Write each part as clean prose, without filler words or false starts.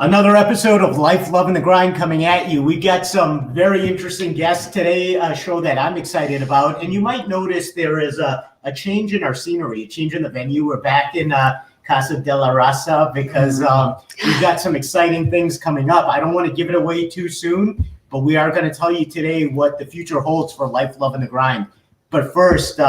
Another episode of Life, Love, and the Grind coming at you. We got some very interesting guests today, a show that I'm excited about. And you might notice there is a change in our scenery, a change in the venue. We're back in Casa de la Raza because we've got some exciting things coming up. I don't want to give it away too soon, but we are going to tell you today what the future holds for Life, Love, and the Grind. But first,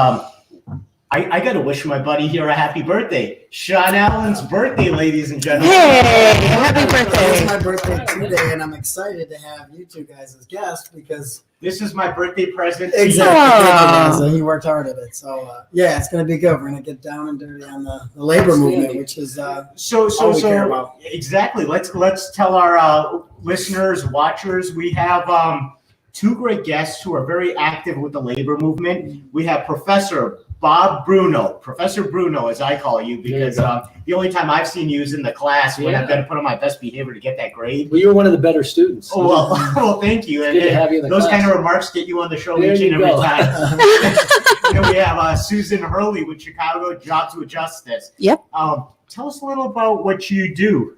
I got to wish my buddy here a happy birthday. Sean Allen's birthday, ladies and gentlemen. Hey, happy birthday. It's my birthday today, and I'm excited to have you two guys as guests because this is my birthday present. Exactly. So he worked hard at it. So, yeah, it's going to be good. We're going to get down and dirty on the labor movement, which is all we care about. Exactly. Let's tell our listeners, watchers, we have two great guests who are very active with the labor movement. We have Professor Bruno, as I call you, because the only time I've seen you is in the class when I've got to put on my best behavior to get that grade. Well, you're one of the better students. Oh, well, thank you. And to have you in the those class. Kind of remarks get you on the show There each and you every go. time. Then we have Susan Hurley with Chicago Jobs with Justice. Yep. Tell us a little about what you do.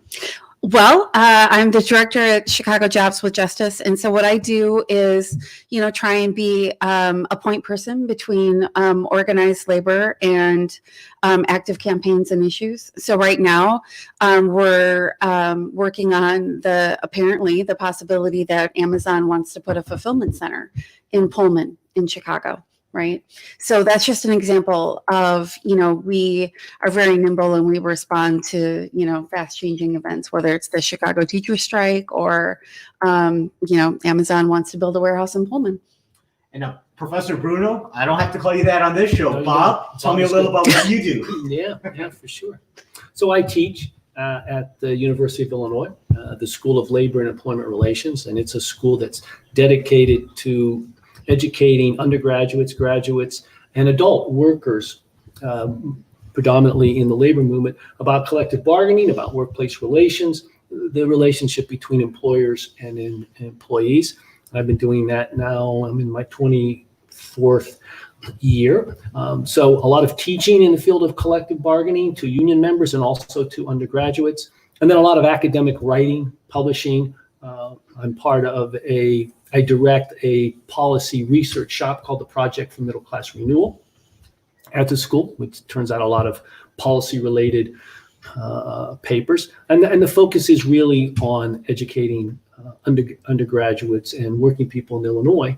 Well, I'm the director at Chicago Jobs with Justice. And so what I do is, try and be a point person between organized labor and active campaigns and issues. So right now, we're working on the possibility that Amazon wants to put a fulfillment center in Pullman in Chicago. Right. So that's just an example of, we are very nimble and we respond to, fast changing events, whether it's the Chicago teacher strike or, Amazon wants to build a warehouse in Pullman. And Professor Bruno, I don't have to call you that on this show. No, Bob, tell me a little about what you do. Yeah, for sure. So I teach at the University of Illinois, the School of Labor and Employment Relations, and it's a school that's dedicated to educating undergraduates, graduates, and adult workers, predominantly in the labor movement, about collective bargaining, about workplace relations, the relationship between employers and employees. I've been doing that now. I'm in my 24th year. So a lot of teaching in the field of collective bargaining to union members and also to undergraduates, and then a lot of academic writing, publishing. I'm part of I direct a policy research shop called the Project for Middle Class Renewal at the school, which turns out a lot of policy-related papers. And the focus is really on educating undergraduates and working people in Illinois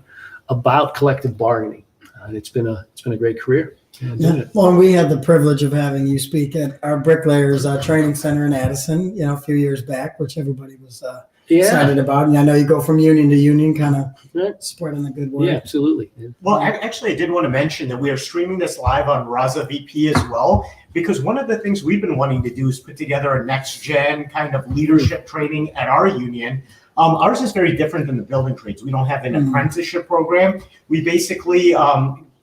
about collective bargaining. And it's been a great career. Yeah. Well, we had the privilege of having you speak at our Bricklayers Training Center in Addison, a few years back, which everybody was excited about. And I know you go from union to union, kind of spreading the good word. Yeah, absolutely. Well, actually, I did want to mention that we are streaming this live on Raza VP as well, because one of the things we've been wanting to do is put together a next-gen kind of leadership training at our union. Ours is very different than the building trades. We don't have an apprenticeship program. We basically,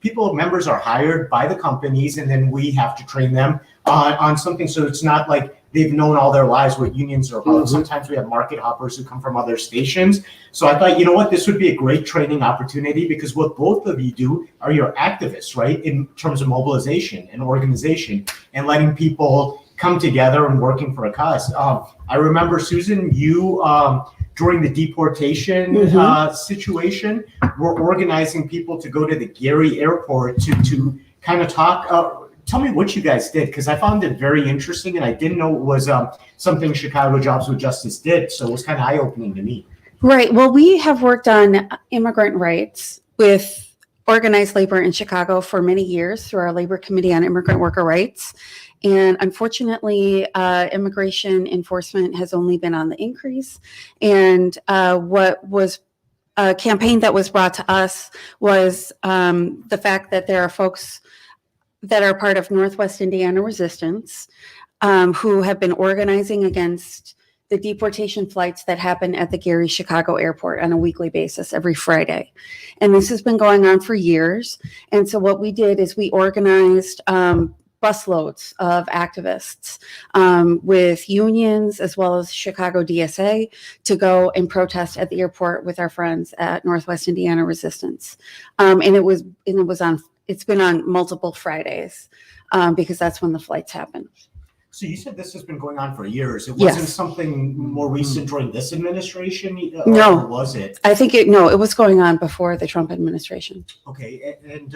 members are hired by the companies, and then we have to train them on something. So it's not like they've known all their lives what unions are about. Sometimes we have market hoppers who come from other stations. So I thought, this would be a great training opportunity, because what both of you do are you're activists, right? In terms of mobilization and organization and letting people come together and working for a cause. I remember, Susan, you, during the deportation situation, were organizing people to go to the Gary airport to kind of talk. Tell me what you guys did, because I found it very interesting, and I didn't know it was something Chicago Jobs with Justice did. So it was kind of eye-opening to me. Right. Well, we have worked on immigrant rights with organized labor in Chicago for many years through our Labor Committee on Immigrant Worker Rights. And unfortunately, immigration enforcement has only been on the increase. And what was a campaign that was brought to us was the fact that there are folks that are part of Northwest Indiana Resistance who have been organizing against the deportation flights that happen at the Gary Chicago airport on a weekly basis every Friday. And this has been going on for years. And so what we did is we organized busloads of activists with unions as well as Chicago DSA to go and protest at the airport with our friends at Northwest Indiana Resistance. It's been on multiple Fridays because that's when the flights happen. So you said this has been going on for years. It Yes. wasn't something more recent during this administration? No. Or was it? I think it was going on before the Trump administration. Okay. And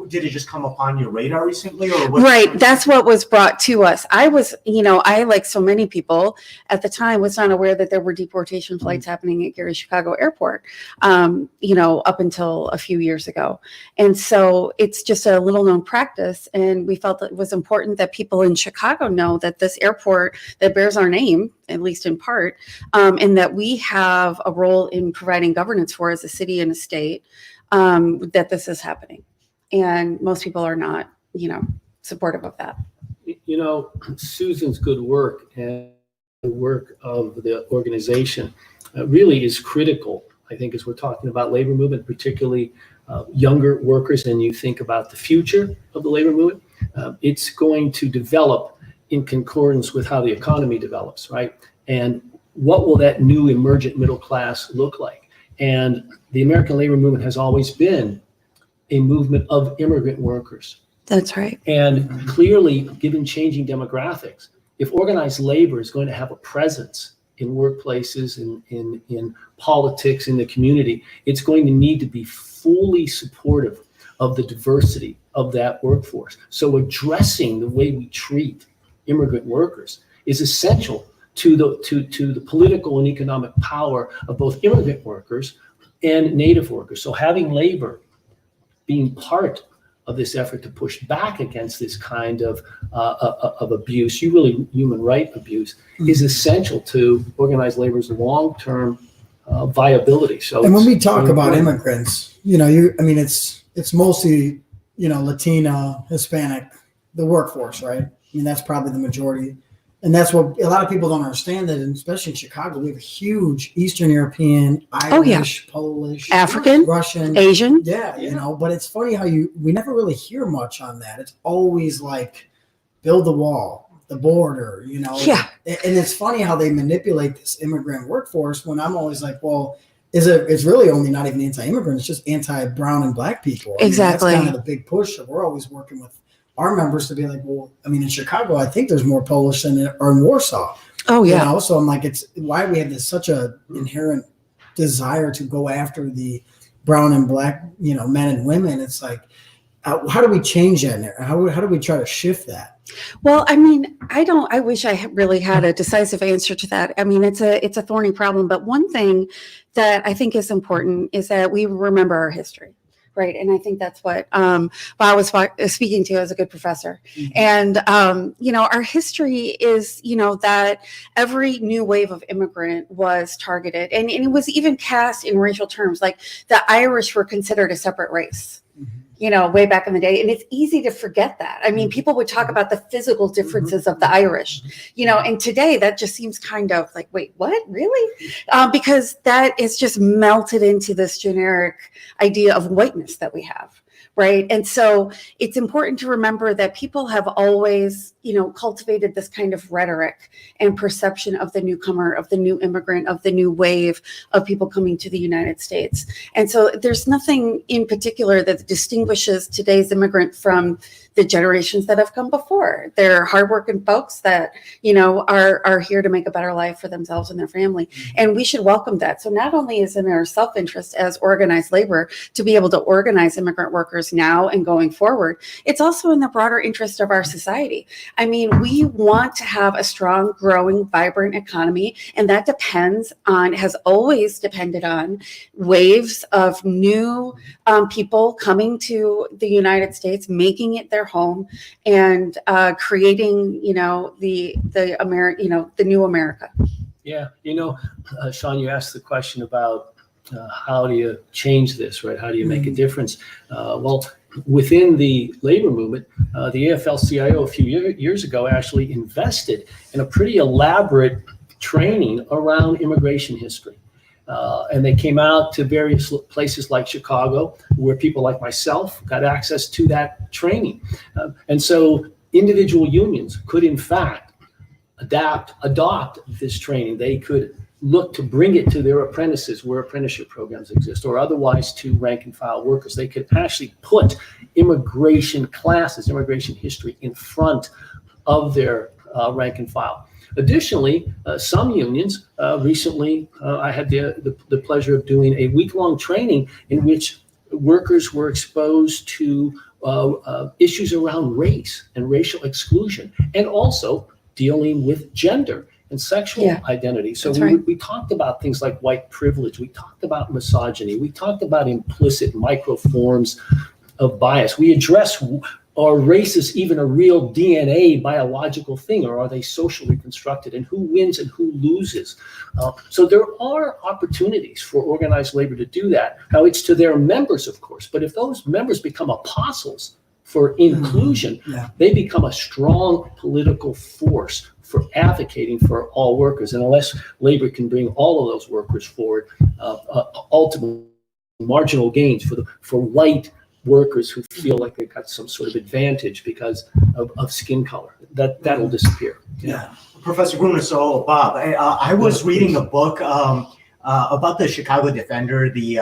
did it just come upon your radar recently? Or what? Right. That's what was brought to us. I was, I, like so many people at the time, was not aware that there were deportation flights happening at Gary Chicago Airport, up until a few years ago. And so it's just a little known practice. And we felt that it was important that people in Chicago know that this airport that bears our name, at least in part, and that we have a role in providing governance for as a city and a state, that this is happening. And most people are not, supportive of that. Susan's good work and the work of the organization really is critical, I think, as we're talking about labor movement, particularly younger workers, and you think about the future of the labor movement. It's going to develop in concordance with how the economy develops, right? And what will that new emergent middle class look like? And the American labor movement has always been a movement of immigrant workers. That's right. And clearly, given changing demographics, if organized labor is going to have a presence in workplaces, in politics, in the community, it's going to need to be fully supportive of the diversity of that workforce. So addressing the way we treat immigrant workers is essential to the political and economic power of both immigrant workers and native workers. So having labor being part of this effort to push back against this kind of abuse, human right abuse, is essential to organized labor's long-term viability. So, and when we talk about immigrants, it's mostly, Latino, Hispanic, the workforce, right? That's probably the majority. And that's what a lot of people don't understand, that, and especially in Chicago, we have a huge Eastern European, Irish, Polish, African, Russian, Asian. Yeah, but it's funny how we never really hear much on that. It's always like build the wall, the border, Yeah. And it's funny how they manipulate this immigrant workforce, when I'm always like, well, it's really only not even anti-immigrant, it's just anti-brown and black people. Exactly. That's kind of the big push that we're always working with our members to be like, well, in Chicago, I think there's more Polish than there are in Warsaw. Oh yeah. So I'm like, it's why we have such a inherent desire to go after the brown and black, men and women. It's like, how do we change that? How do we try to shift that? Well, I wish I really had a decisive answer to that. It's a thorny problem, but one thing that I think is important is that we remember our history. Right. And I think that's what Bob was speaking to as a good professor. Mm-hmm. And, our history is, that every new wave of immigrant was targeted, and it was even cast in racial terms. Like the Irish were considered a separate race. Mm-hmm. Way back in the day. And it's easy to forget that. People would talk about the physical differences of the Irish, and today that just seems kind of like, wait, what, really? Because that is just melted into this generic idea of whiteness that we have. Right. And so it's important to remember that people have always, cultivated this kind of rhetoric and perception of the newcomer, of the new immigrant, of the new wave of people coming to the United States. And so there's nothing in particular that distinguishes today's immigrant from the generations that have come before. They're hardworking folks that, are here to make a better life for themselves and their family. And we should welcome that. So not only is it in our self-interest as organized labor to be able to organize immigrant workers now and going forward, it's also in the broader interest of our society. We want to have a strong, growing, vibrant economy, and that has always depended on waves of new people coming to the United States, making it their home, and creating, the new America. Yeah, Sean, you asked the question about how do you change this, right? How do you make a difference? Well, within the labor movement, the AFL-CIO a few years ago actually invested in a pretty elaborate training around immigration history. And they came out to various places like Chicago, where people like myself got access to that training. And so individual unions could, in fact, adopt this training. They could look to bring it to their apprentices where apprenticeship programs exist, or otherwise to rank and file workers. They could actually put immigration classes, immigration history in front of their rank and file. Additionally, some unions, recently, I had the pleasure of doing a week-long training in which workers were exposed to issues around race and racial exclusion, and also dealing with gender and sexual identity. So we talked about things like white privilege. We talked about misogyny. We talked about implicit microforms of bias. We address, are races even a real DNA biological thing, or are they socially constructed, and who wins and who loses? So there are opportunities for organized labor to do that. Now, it's to their members, of course, but if those members become apostles for inclusion, they become a strong political force for advocating for all workers. And unless labor can bring all of those workers forward, ultimately marginal gains for white workers who feel like they've got some sort of advantage because of skin color, that'll disappear. Yeah. Professor Bruno, so Bob, I was reading a book about the Chicago Defender, the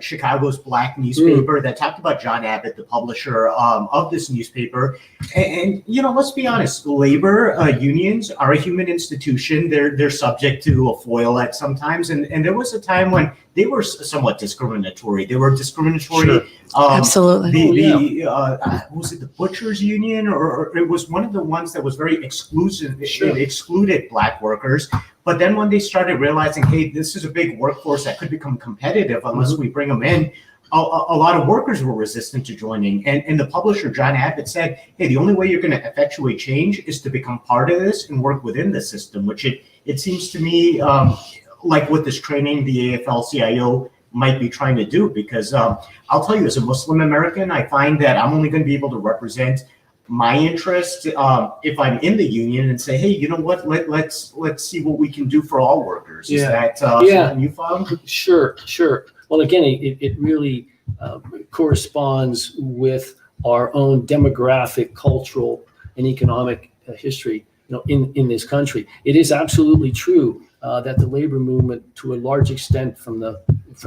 Chicago's black newspaper that talked about John Abbott, the publisher of this newspaper. And let's be honest, labor unions are a human institution. They're subject to a foil at sometimes. And there was a time when they were somewhat discriminatory. They were discriminatory. Sure. Absolutely. Was it the Butchers Union, or it was one of the ones that was very exclusive? It excluded black workers. But then when they started realizing, hey, this is a big workforce that could become competitive unless we bring them in, a lot of workers were resistant to joining. And the publisher, John Abbott, said, hey, the only way you're going to effectuate change is to become part of this and work within the system, which it seems to me like with this training, the AFL-CIO might be trying to do. Because I'll tell you, as a Muslim American, I find that I'm only going to be able to represent my interest if I'm in the union and say, hey, you know what, let's see what we can do for all workers. Is that something you found? Sure. Well, again, it really corresponds with our own demographic, cultural, and economic history, in this country. It is absolutely true that the labor movement, to a large extent, from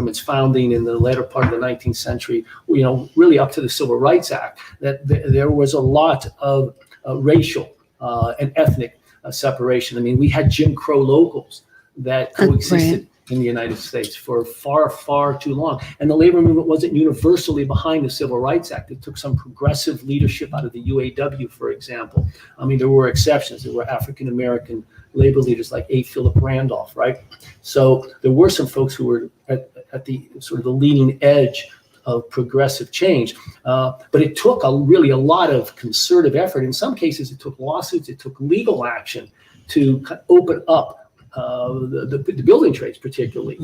its founding in the latter part of the 19th century, really up to the Civil Rights Act, that there was a lot of racial and ethnic separation. I mean, we had Jim Crow locals that coexisted in the United States for far, far too long. And the labor movement wasn't universally behind the Civil Rights Act. It took some progressive leadership out of the UAW, for example. I mean, there were exceptions. There were African-American labor leaders like A. Philip Randolph, right? So there were some folks who were at the sort of the leading edge of progressive change. But it took really a lot of concerted effort. In some cases, it took lawsuits, it took legal action to open up the building trades, particularly.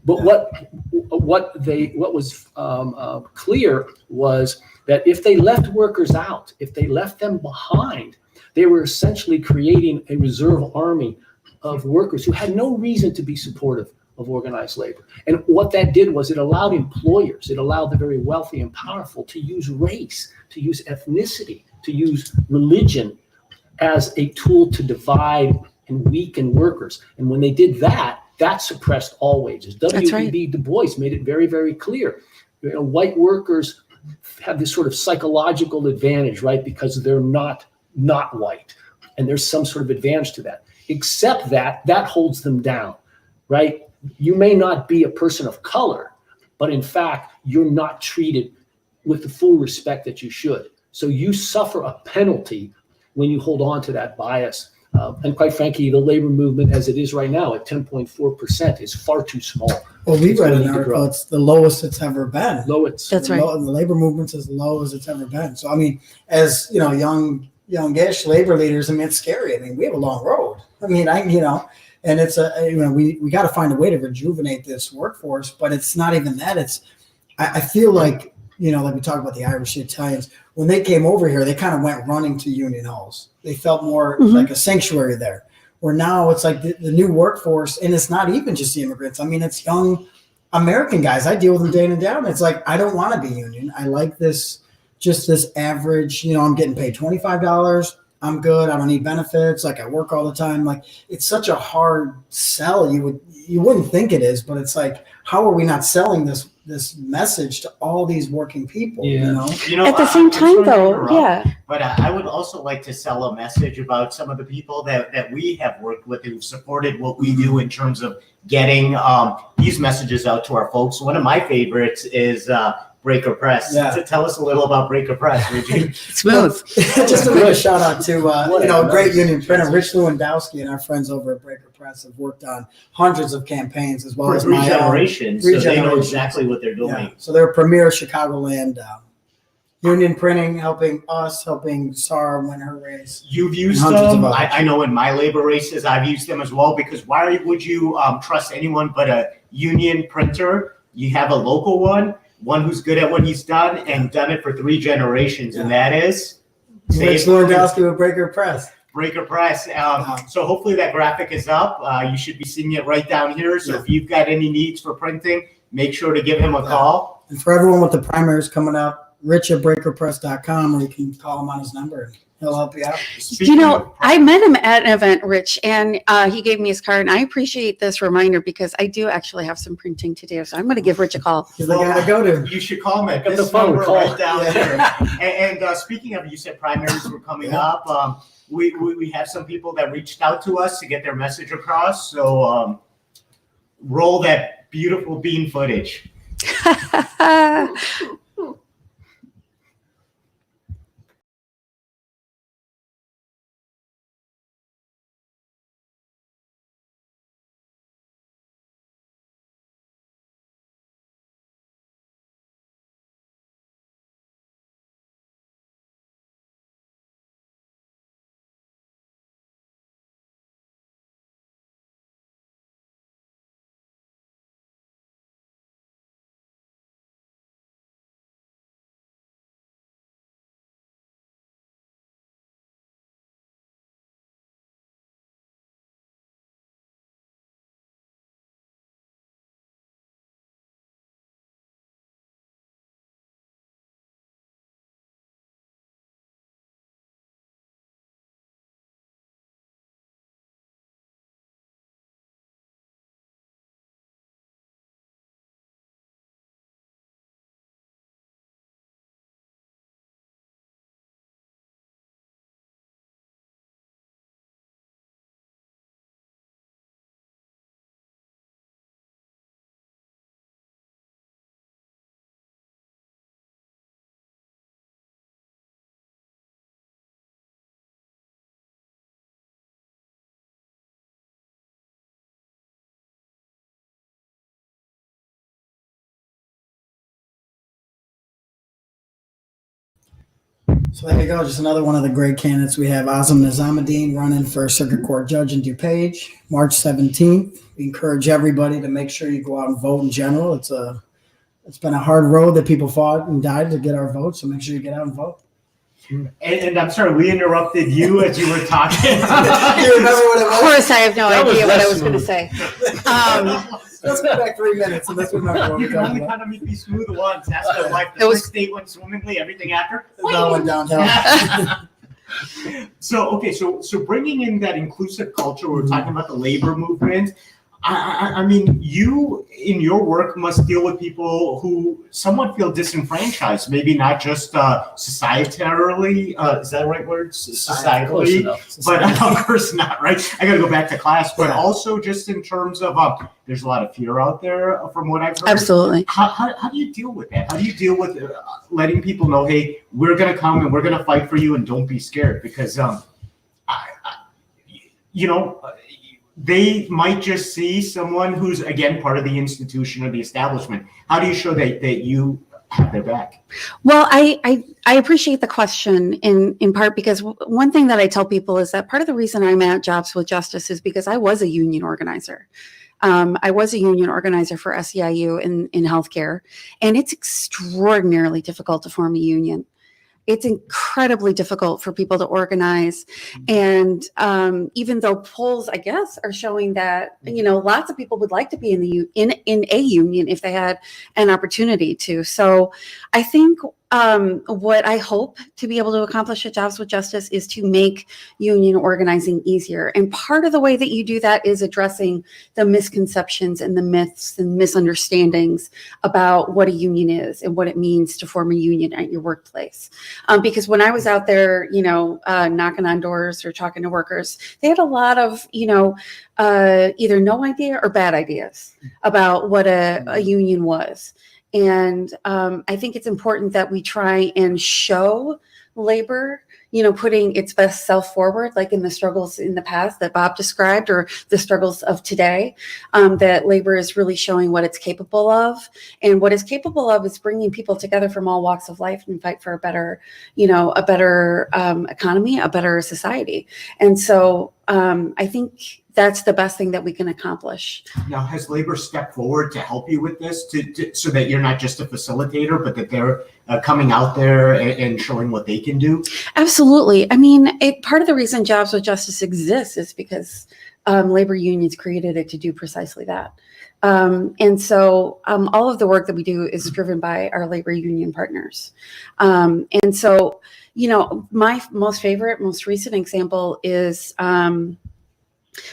But what was clear was that if they left workers out, if they left them behind, they were essentially creating a reserve army of workers who had no reason to be supportive of organized labor. And what that did was it allowed employers, it allowed the very wealthy and powerful to use race, to use ethnicity, to use religion as a tool to divide and weaken workers. And when they did that, that suppressed all wages. W.E.B. Du Bois made it very, very clear. White workers have this sort of psychological advantage, right? Because they're not white. And there's some sort of advantage to that. Except that holds them down, right? You may not be a person of color, but in fact, you're not treated with the full respect that you should. So you suffer a penalty when you hold on to that bias. And quite frankly, the labor movement as it is right now at 10.4% is far too small. Well, we read an article, it's the lowest it's ever been. That's right. The labor movement's as low as it's ever been. So, I mean, as, youngish labor leaders, I mean, it's scary. I mean, we have a long road. I mean, and it's we got to find a way to rejuvenate this workforce, but it's not even that. I feel like, like we talked about the Irish, Italians, when they came over here, they kind of went running to union halls. They felt more like a sanctuary there, where now it's like the new workforce, and it's not even just the immigrants. I mean, it's young American guys. I deal with them day in and day out. And it's like, I don't want to be union. I like this average, I'm getting paid $25. I'm good. I don't need benefits. Like, I work all the time. Like, it's such a hard sell. You wouldn't think it is, but it's like, how are we not selling this message to all these working people. Yeah. At the same I'm time, sorry to though, interrupt, yeah. But I would also like to sell a message about some of the people that we have worked with who've supported what we do in terms of getting these messages out to our folks. One of my favorites is Breaker Press. Yeah. To tell us a little about Breaker Press, would you? Smooth. Just to make a shout out to a great union printer, Rich Lewandowski, and our friends over at Breaker Press have worked on hundreds of campaigns as well For as three my own. generations, Three so they know generations. exactly what they're doing. Yeah. So they're a premier Chicagoland union printing, helping SAR win her race. You've used Hundreds of them. others. I know in my labor races, I've used them as well, because why would you trust anyone but a union printer? You have a local one who's good at what he's done and done it for 3 generations, and that is Rich Lewandowski with Breaker Press. Breaker Press. So hopefully that graphic is up. You should be seeing it right down here. So if you've got any needs for printing, make sure to give him a call. And for everyone with the primaries coming up, Rich at breakerpress.com, or you can call him on his number and he'll help you out. Speaking of- I met him at an event, Rich, and he gave me his card, and I appreciate this reminder because I do actually have some printing to do. So I'm going to give Rich a call. He's the guy to go to. You should call him at Pick up this the phone, number call. right down here. And speaking of, you said primaries were coming up. We have some people that reached out to us to get their message across. So roll that beautiful bean footage. So there you go. Just another one of the great candidates we have. Azam Nizamuddin running for Circuit Court Judge in DuPage, March 17th. We encourage everybody to make sure you go out and vote in general. It's been a hard road that people fought and died to get our vote. So make sure you get out and vote. And I'm sorry, we interrupted you as you were talking. You remember what it Of was? course, I have no That was idea what I less was going to smooth. say. Let's go back 3 minutes and let's remember what You we can talked only about. kind of meet these smooth ones. That's the life. It The was- first date went swimmingly. Everything after. It all went downhill. So bringing in that inclusive culture, we're talking about the labor movement. I mean, you in your work must deal with people who somewhat feel disenfranchised, maybe not just societally. Is that the right word? Close Societally, enough. but of course not, right? I got to go back to class, but Yeah. also just in terms of there's a lot of fear out there from what I've heard. Absolutely. How do you deal with that? How do you deal with letting people know, hey, we're going to come and we're going to fight for you and don't be scared? Because, they might just see someone who's, again, part of the institution or the establishment. How do you show that you have their back? Well, I appreciate the question in part because one thing that I tell people is that part of the reason I'm at Jobs with Justice is because I was a union organizer. I was a union organizer for SEIU in healthcare, and it's extraordinarily difficult to form a union. It's incredibly difficult for people to organize. And even though polls, I guess, are showing that, lots of people would like to be in a union if they had an opportunity to. So I think what I hope to be able to accomplish at Jobs with Justice is to make union organizing easier. And part of the way that you do that is addressing the misconceptions and the myths and misunderstandings about what a union is and what it means to form a union at your workplace. Because when I was out there, knocking on doors or talking to workers, they had a lot of, either no idea or bad ideas about what a union was. And I think it's important that we try and show labor, putting its best self forward, like in the struggles in the past that Bob described, or the struggles of today, that labor is really showing what it's capable of. And what it's capable of is bringing people together from all walks of life and fight for a better, economy, a better society. And so I think that's the best thing that we can accomplish. Now, has labor stepped forward to help you with this, so that you're not just a facilitator, but that they're coming out there and showing what they can do? Absolutely. I mean, part of the reason Jobs with Justice exists is because labor unions created it to do precisely that. And so all of the work that we do is driven by our labor union partners. And so, my most recent example is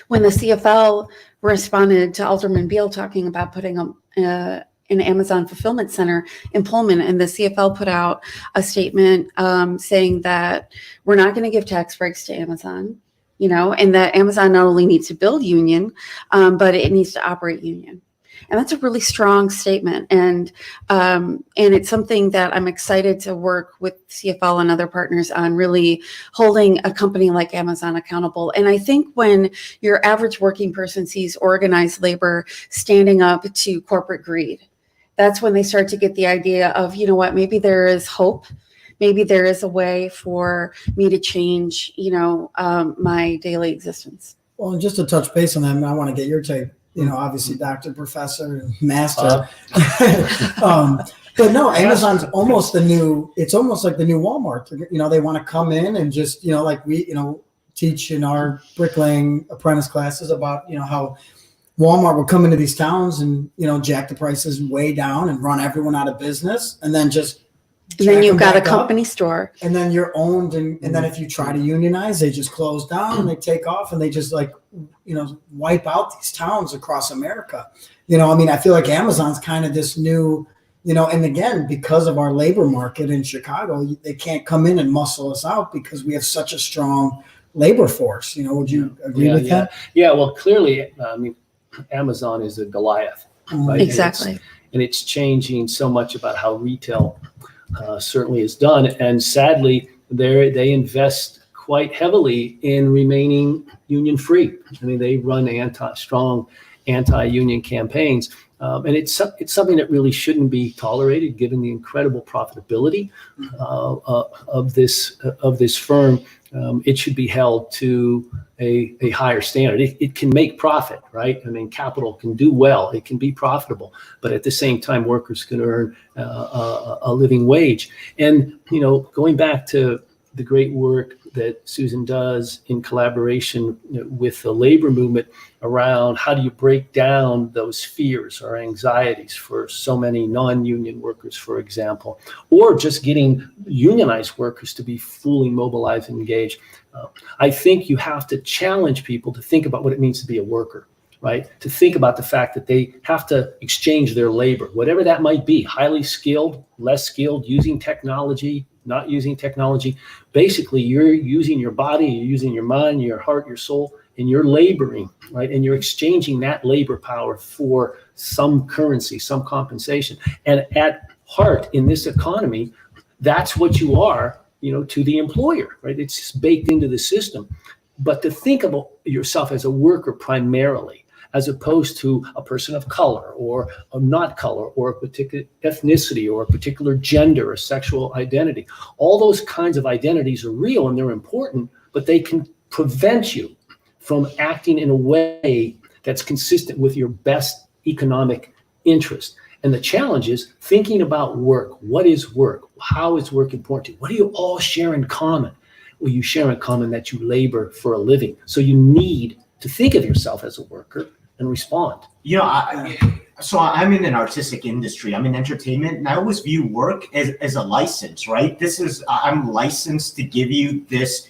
when the CFL responded to Alderman Beal talking about putting an Amazon fulfillment center in Pullman, and the CFL put out a statement saying that we're not going to give tax breaks to Amazon, and that Amazon not only needs to build union, but it needs to operate union. And that's a really strong statement. And it's something that I'm excited to work with CFL and other partners on, really holding a company like Amazon accountable. And I think when your average working person sees organized labor standing up to corporate greed, that's when they start to get the idea of, maybe there is hope. Maybe there is a way for me to change, my daily existence. Well, and just to touch base on that, I want to get your take. Obviously, doctor, professor, and master. But no, Amazon's almost it's almost like the new Walmart. They want to come in and just, like we, teach in our bricklaying apprentice classes about, how Walmart will come into these towns and, jack the prices way down and run everyone out of business. And then you've got a company store. And then you're owned. And then if you try to unionize, they just close down and they take off and they just wipe out these towns across America. I feel like Amazon's kind of this new, and again, because of our labor market in Chicago, they can't come in and muscle us out because we have such a strong labor force. Would you agree with that? Yeah, well, clearly, Amazon is a Goliath, right? Exactly. And it's changing so much about how retail certainly is done. And sadly, they invest quite heavily in remaining union free. They run strong anti-union campaigns. And it's something that really shouldn't be tolerated, given the incredible profitability of this firm. It should be held to a higher standard. It can make profit, right? Capital can do well. It can be profitable, but at the same time, workers can earn a living wage. And going back to the great work that Susan does in collaboration with the labor movement around how do you break down those fears or anxieties for so many non-union workers, for example, or just getting unionized workers to be fully mobilized and engaged. I think you have to challenge people to think about what it means to be a worker, right? To think about the fact that they have to exchange their labor, whatever that might be, highly skilled, less skilled, using technology, not using technology. Basically, you're using your body, you're using your mind, your heart, your soul, and you're laboring, right? And you're exchanging that labor power for some currency, some compensation. And at heart, in this economy, that's what you are, to the employer, right? It's just baked into the system. But to think about yourself as a worker primarily, as opposed to a person of color or not color or a particular ethnicity or a particular gender or sexual identity. All those kinds of identities are real and they're important, but they can prevent you from acting in a way that's consistent with your best economic interest. And the challenge is thinking about work. What is work? How is work important to you? What do you all share in common? Well, you share in common that you labor for a living. So you need to think of yourself as a worker and respond. You know, so I'm in an artistic industry. I'm in entertainment, and I always view work as a license, right? I'm licensed to give you this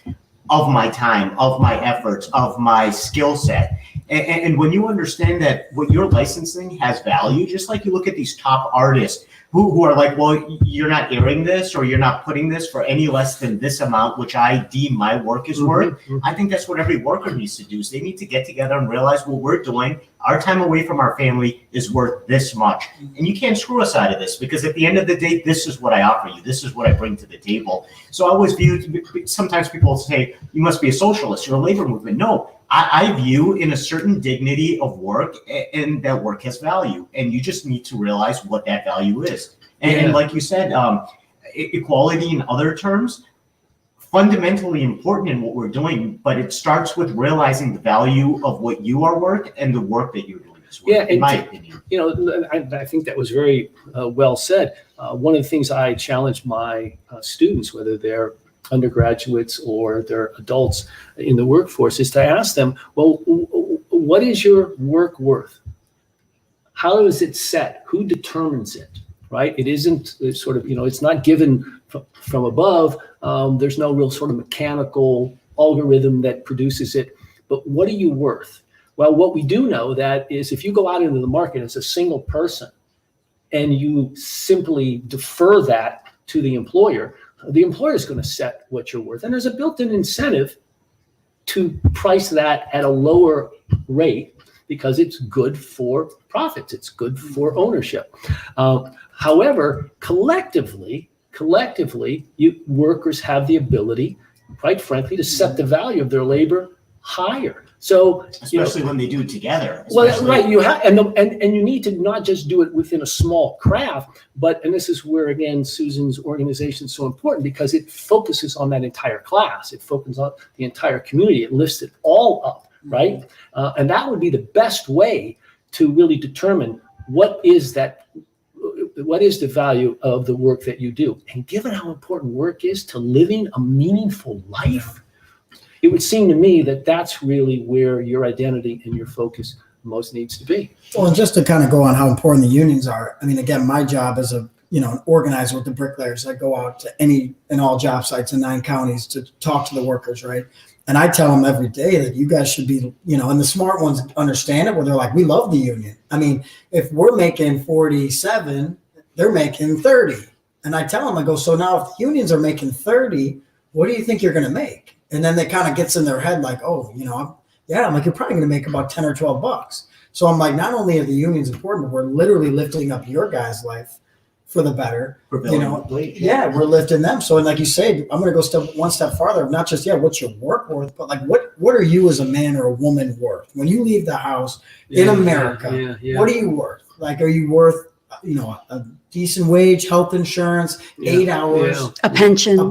of my time, of my efforts, of my skill set. And when you understand that what you're licensing has value, just like you look at these top artists who are like, well, you're not airing this or you're not putting this for any less than this amount, which I deem my work is worth. I think that's what every worker needs to do. Is they need to get together and realize what we're doing. Our time away from our family is worth this much. And you can't screw us out of this, because at the end of the day, this is what I offer you. This is what I bring to the table. So I always view, sometimes people say, you must be a socialist, you're a labor movement. No, I view in a certain dignity of work, and that work has value. And you just need to realize what that value is. And like you said, equality in other terms, fundamentally important in what we're doing, but it starts with realizing the value of what you are worth and the work that you're doing is worth, in my opinion. You know, I think that was very well said. One of the things I challenge my students, whether they're undergraduates or they're adults in the workforce, is to ask them, well, what is your work worth? How is it set? Who determines it? Right? It isn't sort of, you know, it's not given from above. There's no real sort of mechanical algorithm that produces it. But what are you worth? Well, what we do know that is if you go out into the market as a single person and you simply defer that to the employer is going to set what you're worth. And there's a built-in incentive to price that at a lower rate because it's good for profits. It's good for ownership. However, collectively, workers have the ability, quite frankly, to set the value of their labor higher. So, especially when they do it together. Well, right. You have, and you need to not just do it within a small craft, and this is where again Susan's organization is so important because it focuses on that entire class. It focuses on the entire community. It lifts it all up, right? And that would be the best way to really determine what is the value of the work that you do. And given how important work is to living a meaningful life, it would seem to me that that's really where your identity and your focus most needs to be. Well, and just to kind of go on how important the unions are. I mean, again, my job as an organizer with the bricklayers, I go out to any and all job sites in 9 counties to talk to the workers, right? And I tell them every day that you guys should be, and the smart ones understand it where they're like, we love the union. I mean, if we're making 47, they're making 30. And I tell them, I go, so now if the unions are making 30, what do you think you're going to make? And then they kind of gets in their head like, oh, I'm like, you're probably going to make about 10 or 12 bucks. So I'm like, not only are the unions important, but we're literally lifting up your guys' life for the better. We're lifting them. So, and like you said, I'm going to go one step farther of not just, what's your work worth, but like, what are you as a man or a woman worth? When you leave the house in America, what are you worth? Like, are you worth, a decent wage, health insurance, 8 hours, a pension,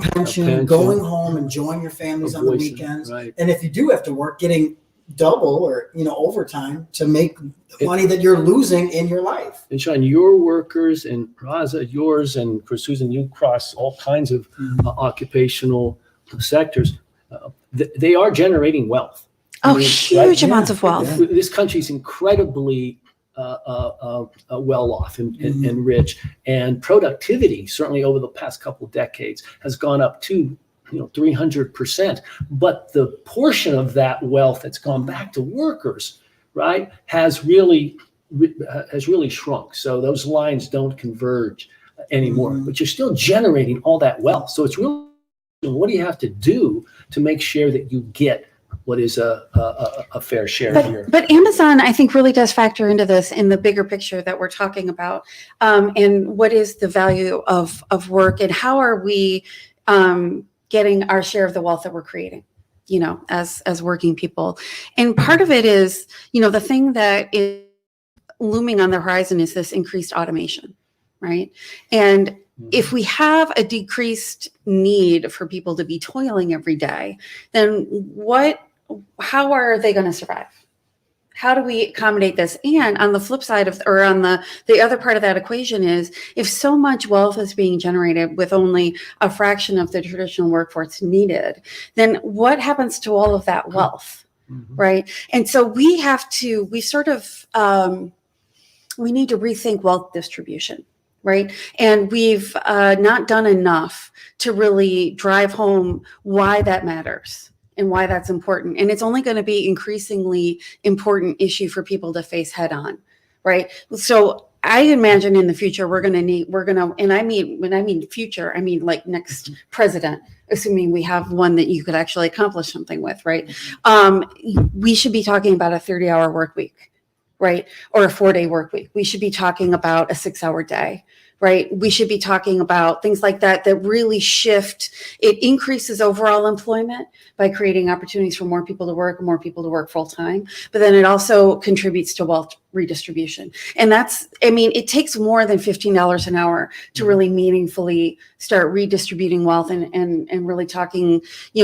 going home, enjoying your families on the weekends. Right. And if you do have to work, getting double or, overtime to make the money that you're losing in your life. And Sean, your workers and Raza, yours, and for Susan, you cross all kinds of occupational sectors. They are generating wealth. Huge amounts of wealth. Yeah. This country is incredibly well off and rich, and productivity certainly over the past couple of decades has gone up to 300%. But the portion of that wealth that's gone back to workers, right, has really shrunk. So those lines don't converge anymore. But you're still generating all that wealth. So it's really, what do you have to do to make sure that you get what is a fair share here? But Amazon, I think, really does factor into this in the bigger picture that we're talking about. And what is the value of work, and how are we getting our share of the wealth that we're creating, as working people? And part of it is, the thing that is looming on the horizon is this increased automation, right? And if we have a decreased need for people to be toiling every day, then how are they going to survive? How do we accommodate this? And on the flip side on the other part of that equation is, if so much wealth is being generated with only a fraction of the traditional workforce needed, then what happens to all of that wealth? right? And so we need to rethink wealth distribution, right? And we've not done enough to really drive home why that matters and why that's important. And it's only going to be increasingly important issue for people to face head on, right? So I imagine in the future, when I mean future, I mean like next president, assuming we have one that you could actually accomplish something with, right? We should be talking about a 30-hour work week, right? Or a 4-day work week. We should be talking about a 6-hour day, right? We should be talking about things like that really shift. It increases overall employment by creating opportunities for more people to work full time, but then it also contributes to wealth redistribution. And it takes more than $15 an hour to really meaningfully start redistributing wealth and really talking,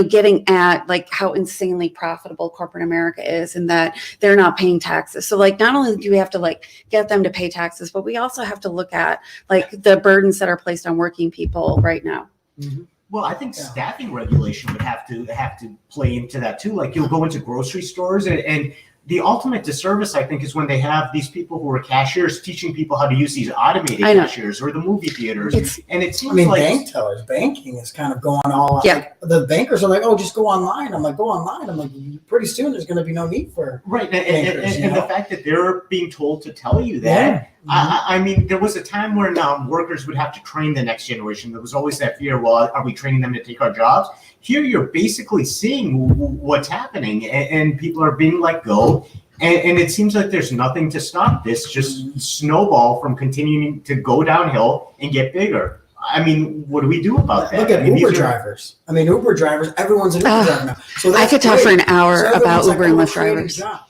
getting at like how insanely profitable corporate America is and that they're not paying taxes. So like, not only do we have to like get them to pay taxes, but we also have to look at like the burdens that are placed on working people right now. Mm-hmm. Well, I think staffing regulation would have to play into that too. Like you'll go into grocery stores and the ultimate disservice, I think, is when they have these people who are cashiers teaching people how to use these automated cashiers or the movie theaters. And it seems like bank tellers, banking is kind of going all. Yeah. Like, the bankers are like, oh, just go online. I'm like, go online. I'm like, pretty soon there's going to be no need for bankers, and the fact that they're being told to tell you that. Yeah. I mean, there was a time when workers would have to train the next generation. There was always that fear, well, are we training them to take our jobs? Here you're basically seeing what's happening and people are being let go. And it seems like there's nothing to stop this just snowball from continuing to go downhill and get bigger. I mean, what do we do about that? Look at Uber drivers. Uber drivers, everyone's an Uber driver now. So I could talk for an hour about Uber and Lyft drivers. Jobs.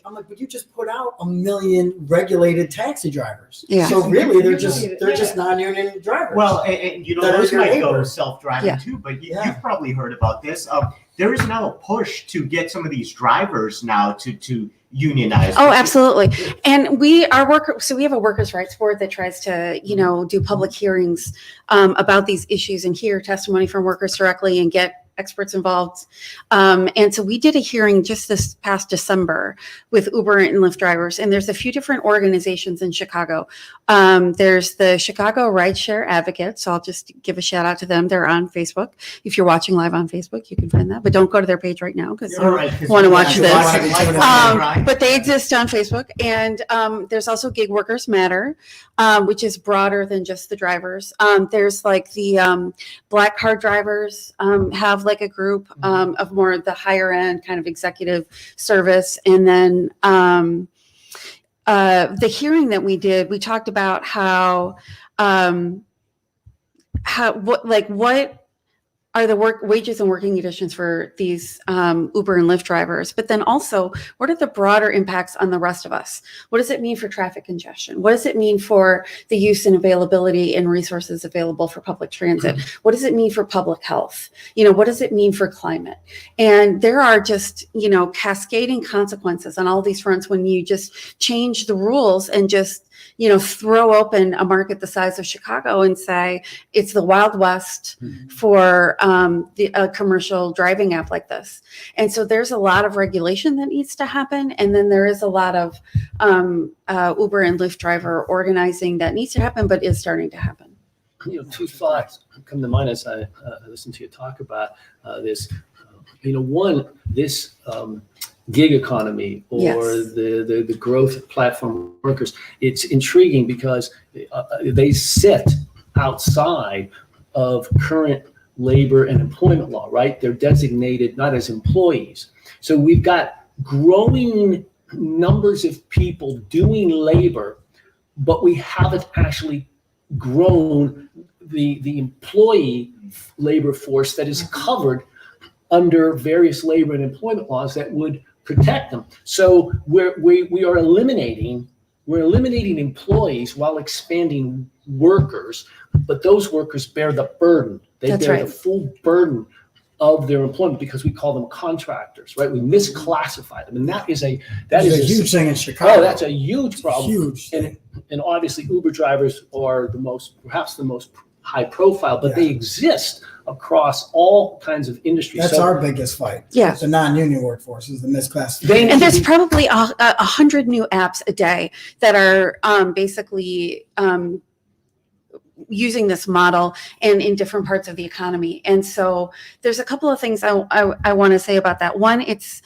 I'm like, but you just put out 1 million regulated taxi drivers. Yeah. So really, they're just non-union drivers. Well, and those might go self-driving too. But you've probably heard about this. There is now a push to get some of these drivers now to unionize. Oh, absolutely. And we have a workers' rights board that tries to, do public hearings about these issues and hear testimony from workers directly and get experts involved. And so we did a hearing just this past December with Uber and Lyft drivers. And there's a few different organizations in Chicago. There's the Chicago Rideshare Advocates. So I'll just give a shout out to them. They're on Facebook. If you're watching live on Facebook, you can find that. But don't go to their page right now because you want to watch this. But they exist on Facebook. And there's also Gig Workers Matter, which is broader than just the drivers. There's like the black card drivers have like a group of more the higher end kind of executive service. And then the hearing that we did, we talked about what are the wages and working conditions for these Uber and Lyft drivers, but then also what are the broader impacts on the rest of us? What does it mean for traffic congestion? What does it mean for the use and availability and resources available for public transit? What does it mean for public health? What does it mean for climate? And there are just, cascading consequences on all these fronts when you just change the rules and just throw open a market the size of Chicago and say it's the Wild West for a commercial driving app like this. And so there's a lot of regulation that needs to happen. And then there is a lot of Uber and Lyft driver organizing that needs to happen, but is starting to happen. Two thoughts come to mind as I listen to you talk about this. One, this gig economy or the growth of platform workers, it's intriguing because they sit outside of current labor and employment law, right? They're designated not as employees. So we've got growing numbers of people doing labor, but we haven't actually grown the employee labor force that is covered under various labor and employment laws that would protect them. So we are eliminating employees while expanding workers, but those workers bear the burden. They bear the full burden of their employment because we call them contractors, right? We misclassify them, and that is a huge thing in Chicago. Oh, that's a huge problem. Huge. And obviously, Uber drivers are perhaps the most high profile, but Yeah. they exist across all kinds of industries. That's our biggest fight. Yeah. The non-union workforce is the misclassification. They- And there's probably 100 new apps a day that are basically using this model and in different parts of the economy. And so there's a couple of things I want to say about that. One, it's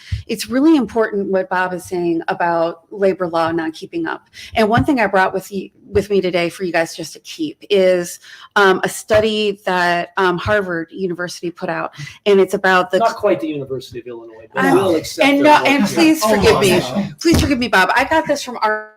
really important what Bob is saying about labor law not keeping up. And one thing I brought with me today for you guys just to keep is a study that Harvard University put out, and it's about the Not quite the University of Illinois, but I'm- we'll accept and their no, work. and Yeah. please forgive me. Almost. Please forgive me, Bob. I got this from our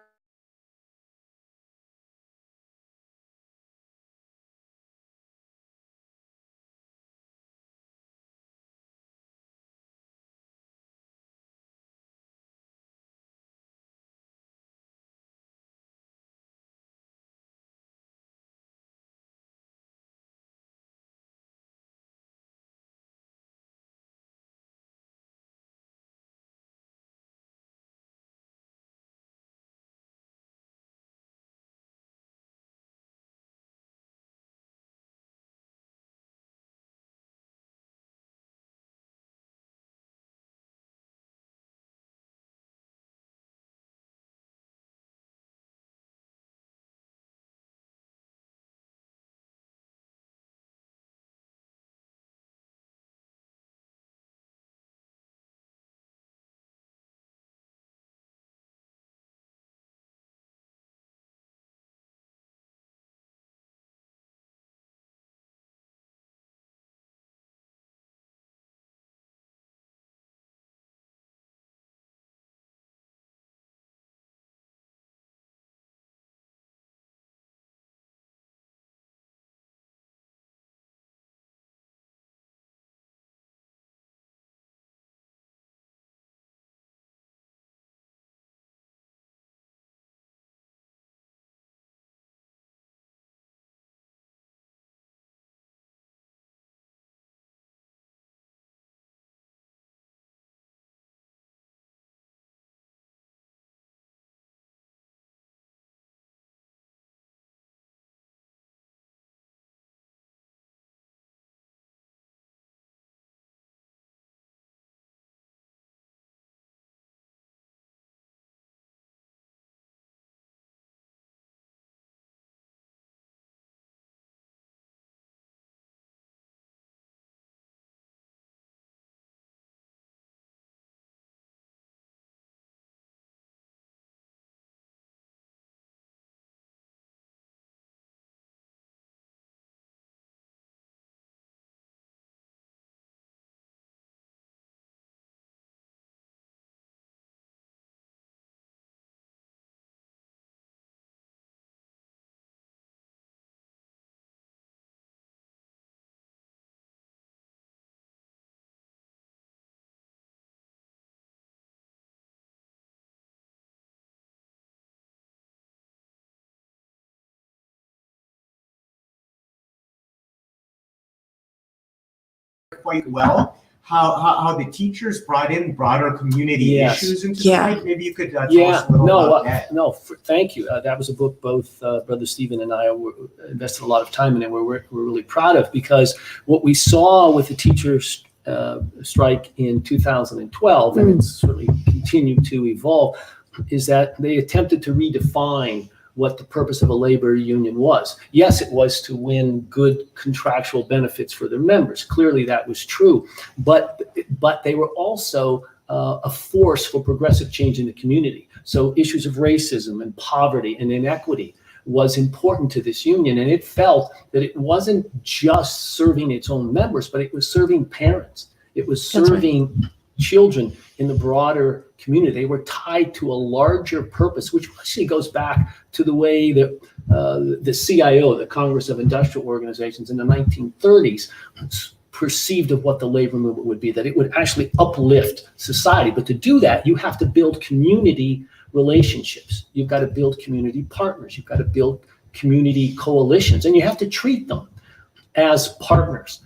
quite well. How the teachers brought in broader community Yes. issues into Yeah. the fight. Maybe you could tell us a little about that. Thank you. That was a book both Brother Stephen and I invested a lot of time in, and we're really proud of, because what we saw with the teachers strike in 2012, and it's certainly continued to evolve, is that they attempted to redefine what the purpose of a labor union was. Yes, it was to win good contractual benefits for their members. Clearly that was true, but they were also a force for progressive change in the community. So issues of racism and poverty and inequity was important to this union, and it felt that it wasn't just serving its own members, but it was serving parents. It was serving children in the broader community. They were tied to a larger purpose, which actually goes back to the way that the CIO, the Congress of Industrial Organizations, in the 1930s perceived of what the labor movement would be, that it would actually uplift society. But to do that, you have to build community relationships. You've got to build community partners. You've got to build community coalitions, and you have to treat them as partners.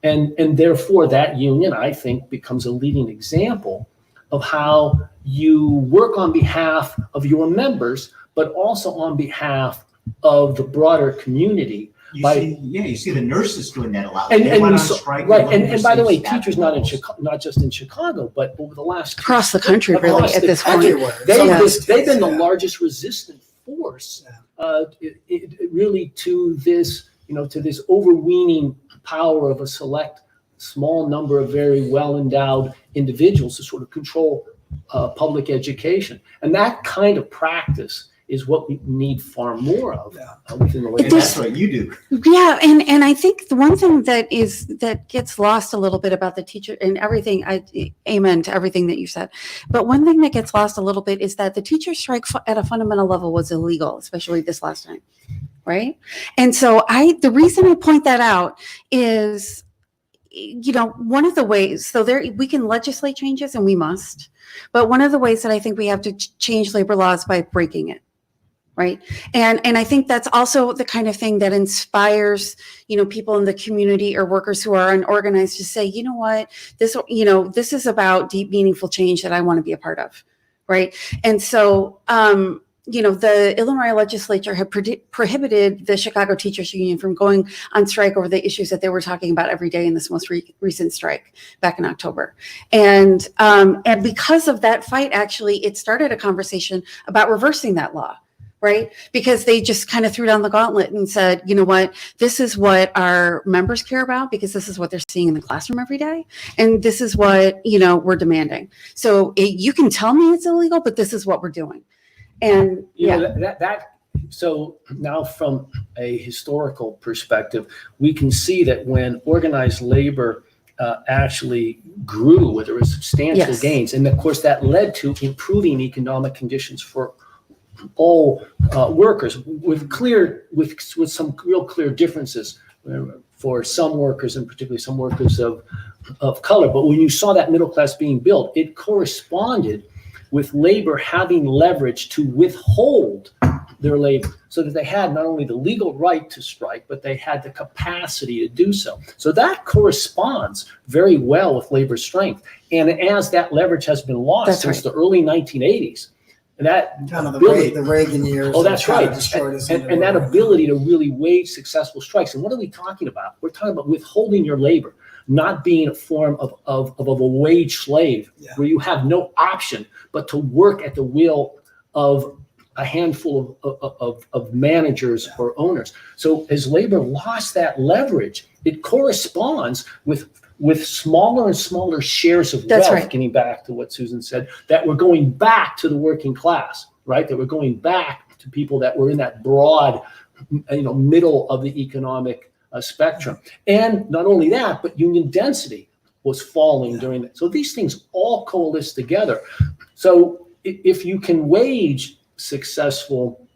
And therefore, that union, I think, becomes a leading example of how you work on behalf of your members, but also on behalf of the broader community, You see the nurses doing that a lot. And They went we on saw, strike right, looking and for by the safe way, staffing teachers not in levels. Chicago, not just in Chicago, but over the last Across the country, really, across at the this country, point. Everywhere. they've been the Yeah. largest resistant force, really to this, to this overweening power of a select small number of very well endowed individuals to sort of control public education, and that kind of practice is what we need far more of within the labor. And that's what you do. Yeah, and I think the one thing that gets lost a little bit about the teacher and everything, amen to everything that you said, but one thing that gets lost a little bit is that the teacher strike at a fundamental level was illegal, especially this last time, right? And so the reason I point that out is, one of the ways, so we can legislate changes and we must, but one of the ways that I think we have to change labor laws by breaking it. Right. And I think that's also the kind of thing that inspires, people in the community or workers who are unorganized to say, you know what, this is about deep, meaningful change that I want to be a part of. Right. And so, the Illinois legislature had prohibited the Chicago Teachers Union from going on strike over the issues that they were talking about every day in this most recent strike back in October. And because of that fight, actually, it started a conversation about reversing that law. Right? Because they just kind of threw down the gauntlet and said, you know what, this is what our members care about because this is what they're seeing in the classroom every day. And this is what, we're demanding. So you can tell me it's illegal, but this is what we're doing. And so now from a historical perspective, we can see that when organized labor actually grew, where there was substantial gains, and of course that led to improving economic conditions for all workers with some real clear differences for some workers, and particularly some workers of color. But when you saw that middle class being built, it corresponded with labor having leverage to withhold their labor, so that they had not only the legal right to strike, but they had the capacity to do so. So that corresponds very well with labor strength. And as that leverage has been lost since the early 1980s, and that kind of ability, the Reagan years. Oh, that's right. And that right ability to really wage successful strikes. And what are we talking about? We're talking about withholding your labor, not being a form of a wage slave, where you have no option but to work at the will of a handful of managers or owners. So as labor lost that leverage, it corresponds with smaller and smaller shares of wealth, getting back to what Susan said, that we're going back to the working class, right? That we're going back to people that were in that broad, middle of the economic spectrum. And not only that, but union density was falling during that. So these things all coalesce together. So if you can wage successful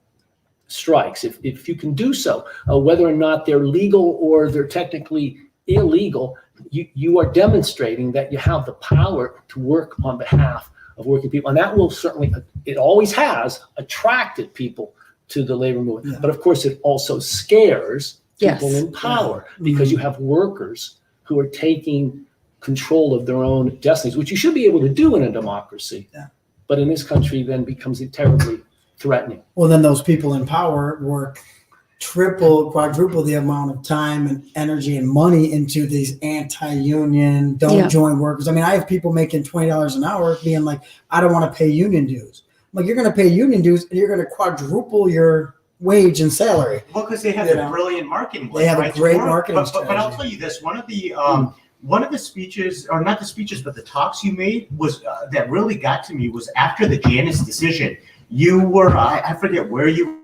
strikes, if you can do so, whether or not they're legal or they're technically illegal, you are demonstrating that you have the power to work on behalf of working people. And that will certainly, it always has attracted people to the labor movement. But of course, it also scares people in power, because you have workers who are taking control of their own destinies, which you should be able to do in a democracy. But in this country then becomes terribly threatening. Well, then those people in power work triple, quadruple the amount of time and energy and money into these anti-union, don't join workers. I mean, I have people making $20 an hour being like, I don't want to pay union dues. I'm like, you're going to pay union dues and you're going to quadruple your wage and salary. Well, because they have a brilliant marketing. They have a great marketing strategy. But I'll tell you this, one of the speeches, or not the speeches, but the talks you made was that really got to me was after the Janus decision. You were, I forget where you,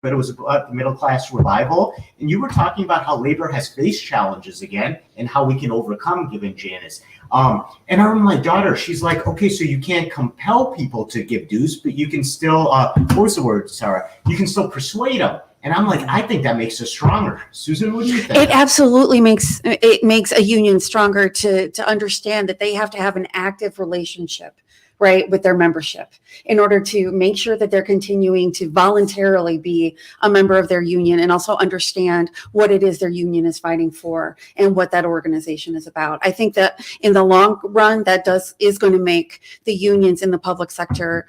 but it was about the middle class revival, and you were talking about how labor has faced challenges again and how we can overcome given Janus. And I remember my daughter, she's like, okay, so you can't compel people to give dues, but you can still, what was the word, Sarah? You can still persuade them. And I'm like, I think that makes us stronger. Susan, what do you think? It absolutely makes a union stronger to understand that they have to have an active relationship right, with their membership in order to make sure that they're continuing to voluntarily be a member of their union and also understand what it is their union is fighting for and what that organization is about. I think that in the long run, that is going to make the unions in the public sector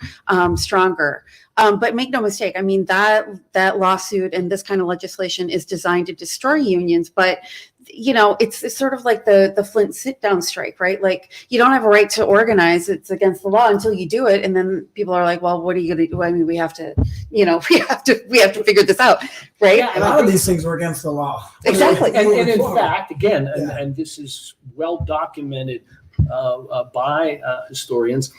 stronger. But make no mistake, I mean, that lawsuit and this kind of legislation is designed to destroy unions, but you know, it's sort of like the Flint sit down strike, right? Like you don't have a right to organize. It's against the law until you do it. And then people are like, well, what are you going to do? I mean, we have to, you know, we have to figure this out. Right. A lot of these things were against the law. Exactly. And in fact, again, and this is well documented by historians,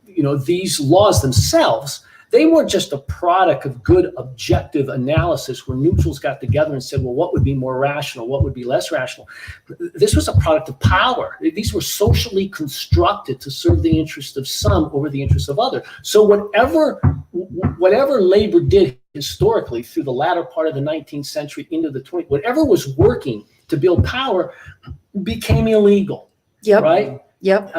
you know, these laws themselves, they weren't just a product of good objective analysis where neutrals got together and said, well, what would be more rational? What would be less rational? This was a product of power. These were socially constructed to serve the interests of some over the interests of others. So whatever labor did historically through the latter part of the 19th century into the 20th, whatever was working to build power became illegal. Yep. Right? Yep.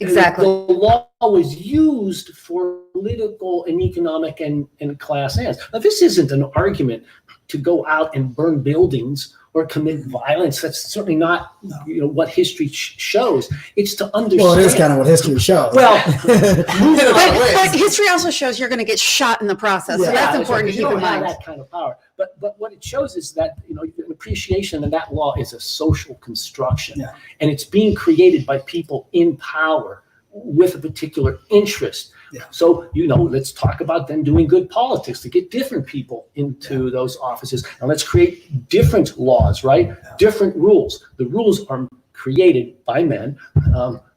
Exactly. The law was used for political and economic and class ends. Now, this isn't an argument to go out and burn buildings or commit violence. That's certainly not, you know, what history shows. It's to understand. Well, it is kind of what history shows. Well, but history also shows you're going to get shot in the process. So that's important to keep in mind. That kind of power. But what it shows is that, you know, an appreciation that that law is a social construction, and it's being created by people in power with a particular interest. Yeah. So, you know, let's talk about then doing good politics to get different people into those offices. And let's create different laws, right? Yeah. Different rules. The rules are created by men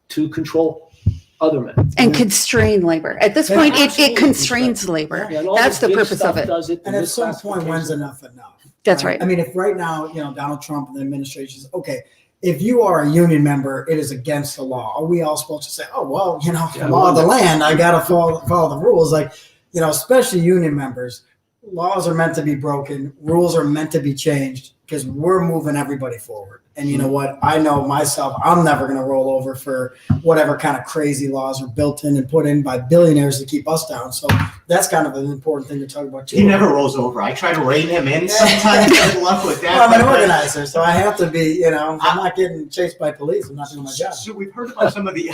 to control other men. And constrain labor. At this point, it constrains labor. Yeah, that's the purpose of it. And at some point, when's enough? That's right. I mean, if right now, you know, Donald Trump and the administration is, okay, if you are a union member, it is against the law. Are we all supposed to say, oh, well, you know, the law of the land, I got to follow the rules? Like, you know, especially union members, laws are meant to be broken. Rules are meant to be changed because we're moving everybody forward. And you know what? I know myself, I'm never going to roll over for whatever kind of crazy laws are built in and put in by billionaires to keep us down. So that's kind of an important thing to talk about too. He never rolls over. I try to rein him in sometimes. Good luck with that. Well, I'm an organizer, so I have to be, you know, I'm not getting chased by police. I'm not doing my job. So we've heard about some of the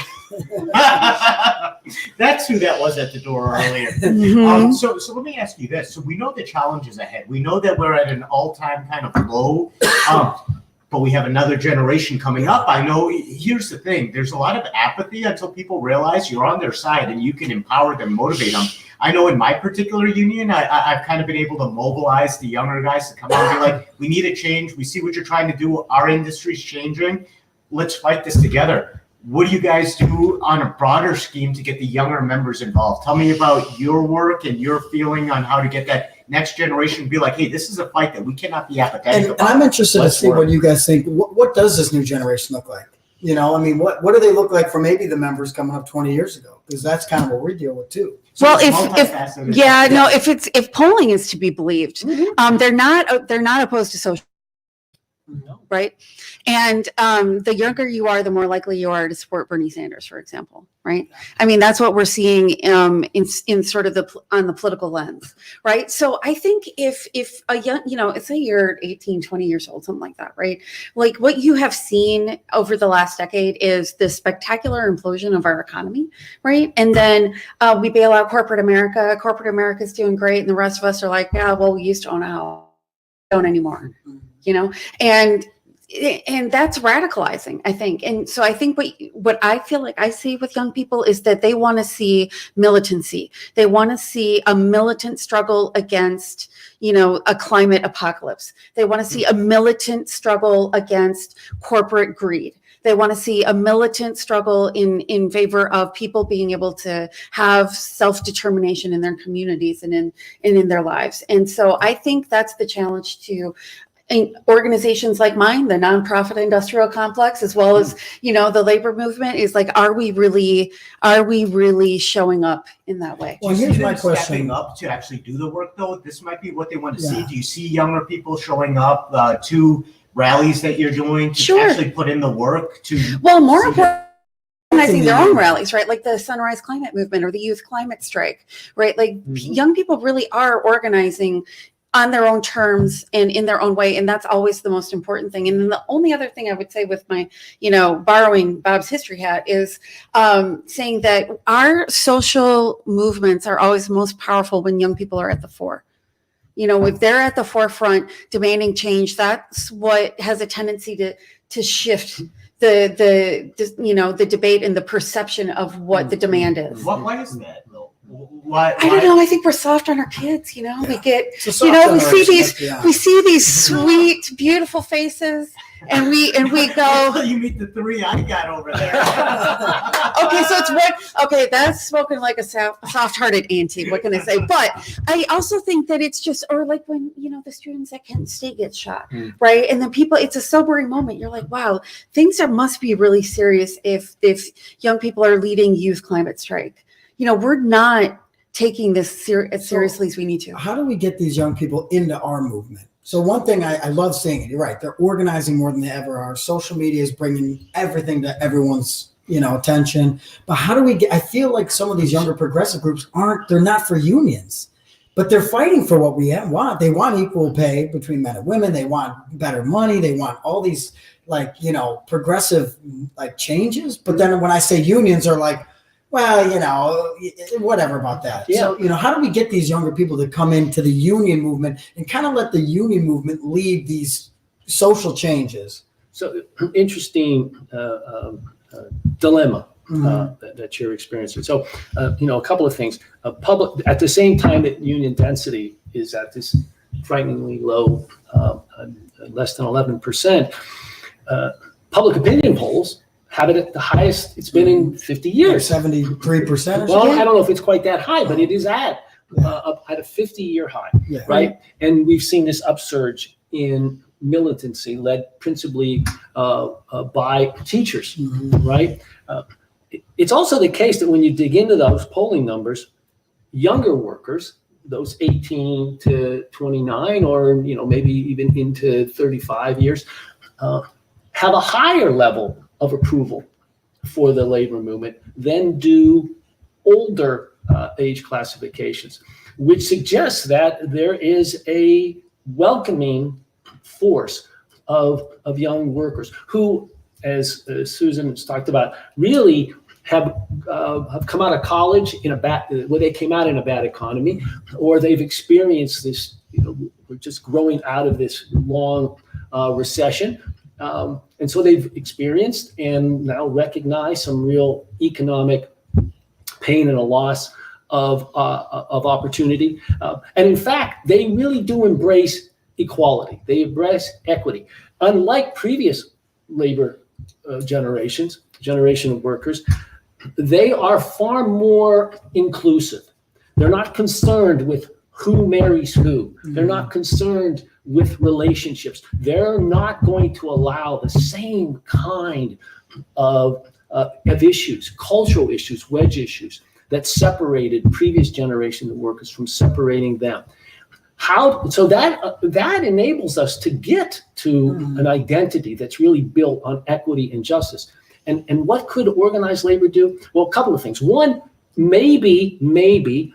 that's who that was at the door earlier. So let me ask you this. So we know the challenges ahead. We know that we're at an all-time kind of low. But we have another generation coming up. I know, here's the thing. There's a lot of apathy until people realize you're on their side and you can empower them, motivate them. I know in my particular union, I've kind of been able to mobilize the younger guys to come out and be like, we need a change. We see what you're trying to do. Our industry's changing. Let's fight this together. What do you guys do on a broader scheme to get the younger members involved? Tell me about your work and your feeling on how to get that next generation be like, hey, this is a fight that we cannot be apathetic about. And I'm interested to see what you guys think. What does this new generation look like? You know, I mean, what do they look like for maybe the members coming up 20 years ago? Because that's kind of what we deal with too. So well, if polling is to be believed, they're not opposed to social. No. Right. And the younger you are, the more likely you are to support Bernie Sanders, for example. Right. I mean, that's what we're seeing in sort of on the political lens. Right. So I think if a young, you know, say you're 18, 20 years old, something like that. Right. Like what you have seen over the last decade is the spectacular implosion of our economy. Right. And then we bail out corporate America. Corporate America is doing great. And the rest of us are like, yeah, well, we used to own a house. Don't anymore. You know, and that's radicalizing, I think. And so I think what I feel like I see with young people is that they want to see militancy. They want to see a militant struggle against, you know, a climate apocalypse. They want to see a militant struggle against corporate greed. They want to see a militant struggle in favor of people being able to have self-determination in their communities and in their lives. And so I think that's the challenge to organizations like mine, the nonprofit industrial complex, as well as, you know, the labor movement is like, are we really showing up in that way? Well, here's my question. Stepping up to actually do the work though, this might be what they want to see. Do you see younger people showing up to rallies that you're doing to actually put in the work to? Well, more organizing their own rallies, right? Like the Sunrise Climate Movement or the Youth Climate Strike, right? Like young people really are organizing on their own terms and in their own way. And that's always the most important thing. And then the only other thing I would say with my, borrowing Bob's history hat is saying that our social movements are always most powerful when young people are at the fore. If they're at the forefront demanding change, that's what has a tendency to shift the debate and the perception of what the demand is. Why is that, though? Why? I don't know. I think we're soft on our kids. We get, It's a soft generation, we see these sweet, beautiful faces, and we go. Until you meet the three I got over there. Okay, so it's what? Okay, that's spoken like a soft-hearted auntie. What can I say? But I also think that it's just, or like when the students at Kent State get shot, right? And then it's a sobering moment. You're like, wow, things must be really serious if young people are leading youth climate strike. We're not taking this as seriously as we need to. How do we get these young people into our movement? So one thing I love seeing it. You're right. They're organizing more than they ever are. Social media is bringing everything to everyone's attention. But how do we get? I feel like some of these younger progressive groups they're not for unions, but they're fighting for what we want. They want equal pay between men and women. They want better money. They want all these progressive changes. But then when I say unions are like, well, whatever about that. Yeah. So, how do we get these younger people to come into the union movement and kind of let the union movement lead these social changes? So interesting dilemma that you're experiencing. So, a couple of things. Public at the same time that union density is at this frighteningly low, less than 11%. Public opinion polls have it at the highest it's been in 50 years. 73%. Well, I don't know if it's quite that high, but it is at a 50-year high, right? And we've seen this upsurge in militancy led principally by teachers, right? It's also the case that when you dig into those polling numbers, younger workers, those 18 to 29 or maybe even into 35 years, have a higher level of approval for the labor movement than do older age classifications, which suggests that there is a welcoming force of young workers who, as Susan has talked about, really have come out of college where they came out in a bad economy, or they've experienced this, we're just growing out of this long recession. And so they've experienced and now recognize some real economic pain and a loss of opportunity. And in fact, they really do embrace equality. They embrace equity. Unlike previous labor generation of workers, they are far more inclusive. They're not concerned with who marries who. They're not concerned with relationships. They're not going to allow the same kind of issues, cultural issues, wedge issues that separated previous generation of workers from separating them. So that enables us to get to an identity that's really built on equity and justice. And what could organized labor do? Well, a couple of things. One, maybe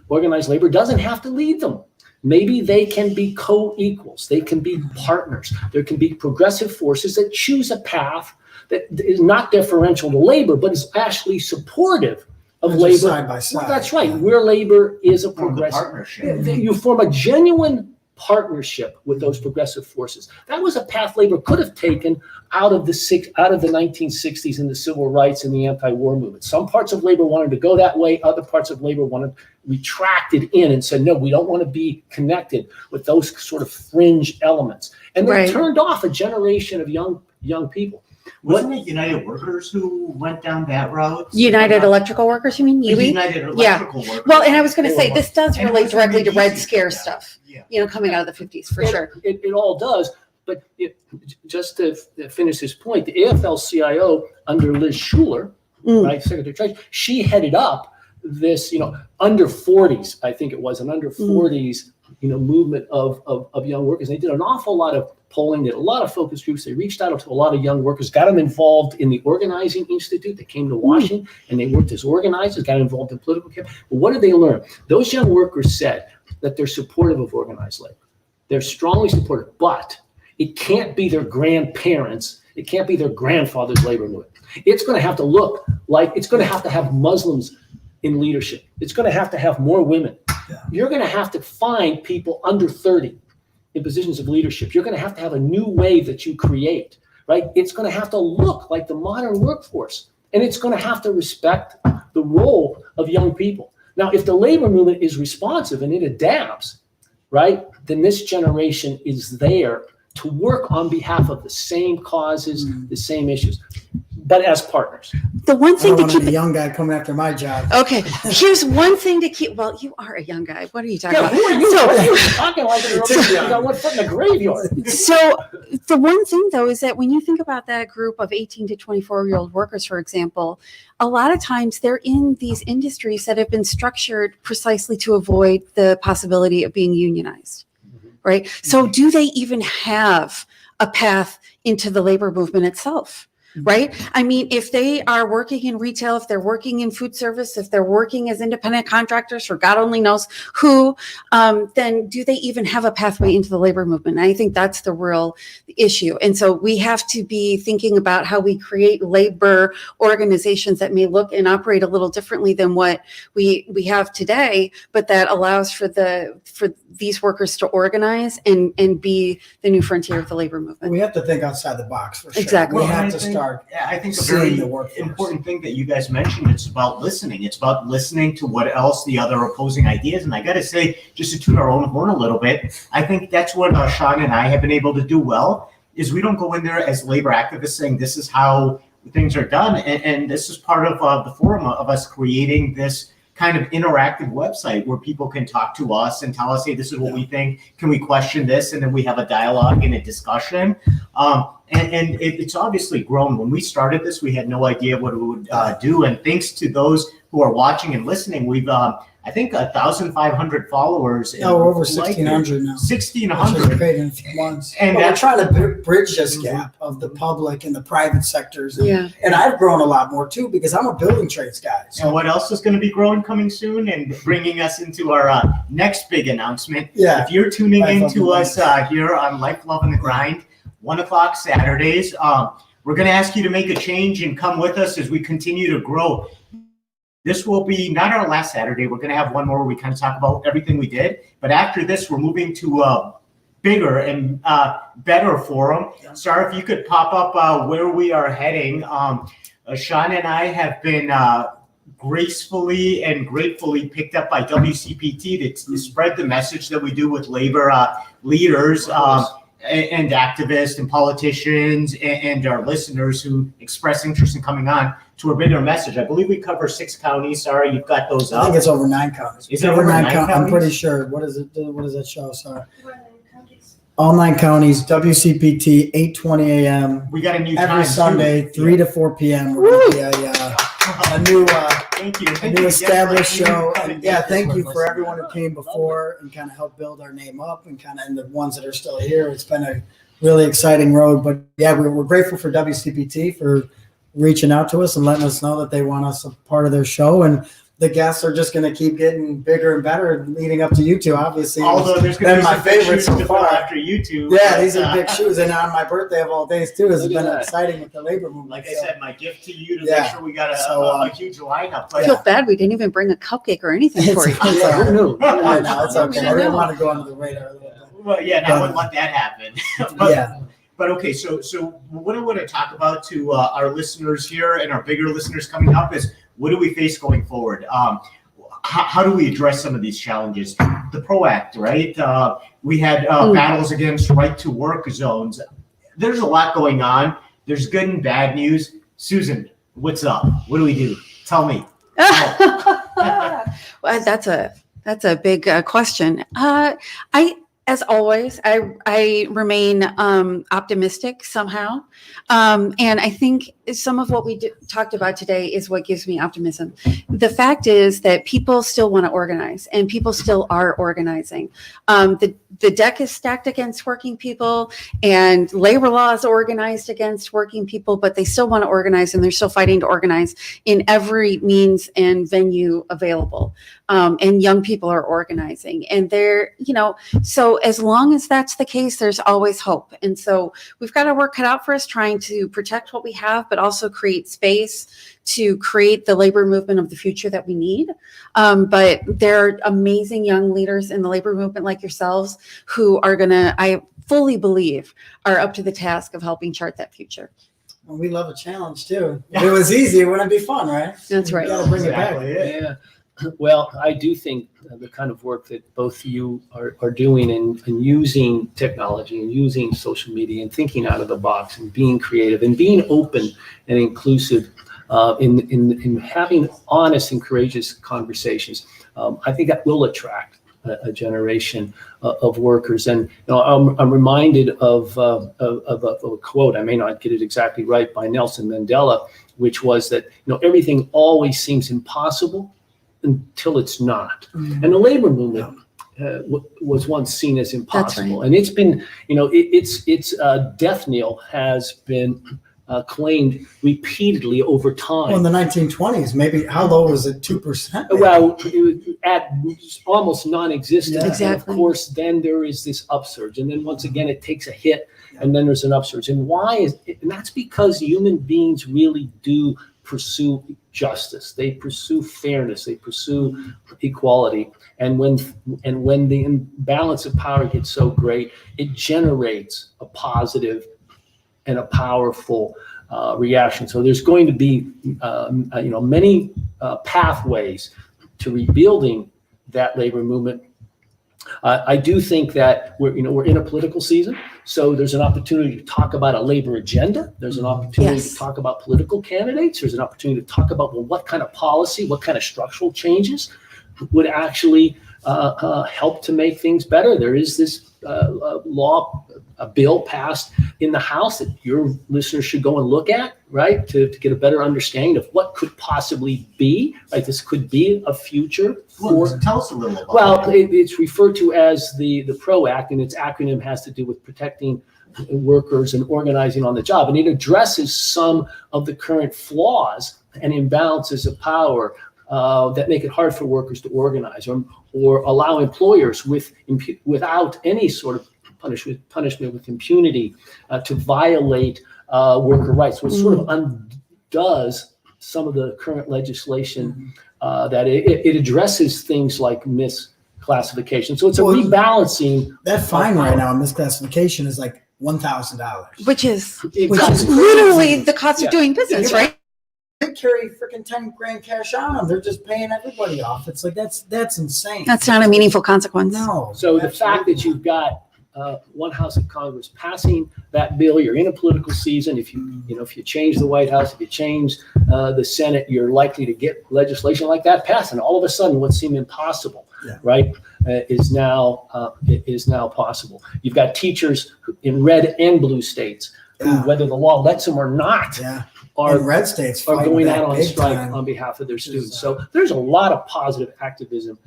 organized labor doesn't have to lead them. Maybe they can be co-equals. They can be partners. There can be progressive forces that choose a path that is not deferential to labor, but is actually supportive of labor. Side by side. Well, that's right. Where labor is a progressive partnership. You form a genuine partnership with those progressive forces. That was a path labor could have taken out of the 1960s and the civil rights and the anti-war movement. Some parts of labor wanted to go that way. Other parts of labor retracted in and said, no, we don't want to be connected with those sort of fringe elements. And they turned off a generation of young people. Wasn't it United Workers who went down that route? United Electrical Workers, you mean? United Electrical Workers. Well, and I was going to say, this does And it relate was directly to Red easy. Scare stuff, coming out of the 50s, for sure. It all does. But just to finish this point, the AFL-CIO under Liz Schuler, right, Secretary of Treasury, she headed up this, under 40s, I think it was, an under 40s, movement of young workers. They did an awful lot of polling, did a lot of focus groups. They reached out to a lot of young workers, got them involved in the Organizing Institute. They came to Washington and they worked as organizers, got involved in political campaign. But what did they learn? Those young workers said that they're supportive of organized labor. They're strongly supportive, but it can't be their grandparents. It can't be their grandfather's labor movement. It's going to have to look like, it's going to have Muslims in leadership. It's going to have more women. Yeah. You're going to have to find people under 30 in positions of leadership. You're going to have a new wave that you create, right? It's going to have to look like the modern workforce, and it's going to have to respect the role of young people. Now, if the labor movement is responsive and it adapts, right, then this generation is there to work on behalf of the same causes, the same issues, but as partners. The one I thing don't to want keep a young guy coming after my job. Okay, here's one thing to keep. Well, you are a young guy. What are you talking Yeah, about? who are you? So- What are you talking like you got one foot in the graveyard? So the one thing though is that when you think about that group of 18 to 24-year-old workers, for example, a lot of times they're in these industries that have been structured precisely to avoid the possibility of being unionized, right? So do they even have a path into the labor movement itself? Right? I mean, if they are working in retail, if they're working in food service, if they're working as independent contractors for God only knows who, then do they even have a pathway into the labor movement? And I think that's the real issue. And so we have to be thinking about how we create labor organizations that may look and operate a little differently than what we have today, but that allows for these workers to organize and be the new frontier of the labor movement. We have to think outside the box for sure. Exactly. We Well, have I to think- start Yeah, I think a seeing very the workforce. important thing that you guys mentioned, it's about listening. It's about listening to what else the other opposing ideas. And I got to say, just to toot our own horn a little bit, I think that's what Sean and I have been able to do well, is we don't go in there as labor activists saying this is how things are done. And this is part of the forum of us creating this kind of interactive website where people can talk to us and tell us, hey, this is what we think. Can we question this? And then we have a dialogue and a discussion. It's obviously grown. When we started this, we had no idea what it would do. And thanks to those who are watching and listening, we've, I think, 1,500 followers. we're over 1,600 now. 1,600. Which is great in a few months. And And we're that's- trying to bridge this gap of the public and the private sectors. And, Yeah. and I've grown a lot more too because I'm a building trades guy. And So what else is going to be growing coming soon and bringing us into our next big announcement? yeah, If you're tuning Life, Love, into and us here on Life, Love, and the Grind, 1 o'clock Saturdays, we're going to ask you to make a change and come with us as we continue to grow. This will be not our last Saturday. We're going to have one more where we kind of talk about everything we did. But after this, we're moving to a bigger and better forum. Sarah, if you could pop up where we are heading. Sean and I have been gracefully and gratefully picked up by WCPT to spread the message that we do with labor leaders and activists and politicians and our listeners who express interest in coming on to a bigger message. I believe we cover 6 counties. Sorry, you've got those I think up. it's over 9 counties. Is it over 9 I'm counties? pretty sure. What is it? What does that show? Sorry. All 9 counties, WCPT, 8:20 a.m. We got a new every time, too. Sunday, 3 to 4 p.m. We're going to be a new Thank you. a Thank new you again established for show. coming And yeah, back. thank you for everyone who came before and kind of helped build our name up and the ones that are still here. It's been a really exciting road. But yeah, we're grateful for WCPT for reaching out to us and letting us know that they want us a part of their show. And the guests are just going to keep getting bigger and better leading up to you two, obviously. Although there's going to be my some big favorites shoes so to fill far. after you two. Yeah, these are But, big shoes. And on my birthday of all days, too, has Look at been that. exciting with the labor movement. like I So, said, my gift to you to Yeah. make sure we got So, a huge lineup. I But feel bad we didn't even bring a cupcake or anything It's for you. fine. Yeah, who knew? I know, it's okay. I know. didn't want to go under the radar a little bit. well, yeah, and I wouldn't let that happen. But, Yeah. But okay, so what I want to talk about to our listeners here and our bigger listeners coming up is what do we face going forward? How do we address some of these challenges? The PRO Act, right? We had battles against right to work zones. There's a lot going on. There's good and bad news. Susan, what's up? What do we do? Tell me. Well, that's a big question. As always, I remain optimistic somehow, and I think some of what we talked about today is what gives me optimism. The fact is that people still want to organize, and people still are organizing. the deck is stacked against working people, and labor law is organized against working people, but they still want to organize, and they're still fighting to organize in every means and venue available. And young people are organizing, and they're, so as long as that's the case, there's always hope. And so we've got our work cut out for us trying to protect what we have, but also create space to create the labor movement of the future that we need. But there are amazing young leaders in the labor movement like yourselves who are I fully believe, are up to the task of helping chart that future. Well, we love a challenge too. If it was easy, it wouldn't be fun, right? That's right. You gotta bring Exactly. it back. Yeah. Well, I do think the kind of work that both of you are doing and using technology and using social media and thinking out of the box and being creative and being open and inclusive in having honest and courageous conversations, I think that will attract a generation of workers. And I'm reminded of a quote, I may not get it exactly right, by Nelson Mandela, which was that everything always seems impossible until it's not. Mm-hmm. And the labor movement was once seen as impossible. Right. And it's been, its death knell has been claimed repeatedly over time. Well, in the 1920s, maybe how low was it? 2%? Well, at almost non-existent. Yeah. Exactly. And of course, then there is this upsurge, and then once again it takes a hit, and then there's an upsurge. And why is it? And that's because human beings really do pursue justice. They pursue fairness. They pursue equality. And when the imbalance of power gets so great, it generates a positive and a powerful reaction. So there's going to be many pathways to rebuilding that labor movement. I do think that we're in a political season, so there's an opportunity to talk about a labor agenda. There's an opportunity Yes. to talk about political candidates. There's an opportunity to talk about what kind of policy, what kind of structural changes would actually help to make things better. There is this a bill passed in the House that your listeners should go and look at, right, to get a better understanding of what could possibly be, right? This could be a future for. Tell us a little about Well, that. it's referred to as the PRO Act, and its acronym has to do with protecting workers and organizing on the job. And it addresses some of the current flaws and imbalances of power that make it hard for workers to organize or allow employers without any sort of punishment with impunity to violate worker rights, which sort of undoes some of the current legislation that it addresses things like misclassification. So it's a rebalancing. That fine right now in this classification is like $1,000. Which is Exactly. literally the cost Yeah. of doing business, Yeah. right? They carry freaking 10 grand cash on them. They're just paying everybody off. It's like, that's insane. That's not a meaningful consequence. No. So the fact that you've got one house of Congress passing that bill, you're in a political season. If you change the White House, if you change the Senate, you're likely to get legislation like that passed. And all of a sudden, what seemed impossible, right, is now possible. You've got teachers in red and blue states who, whether the law lets them or not, are red states are fighting going back out on big strike time. on behalf of their students. So there's a lot of positive activism,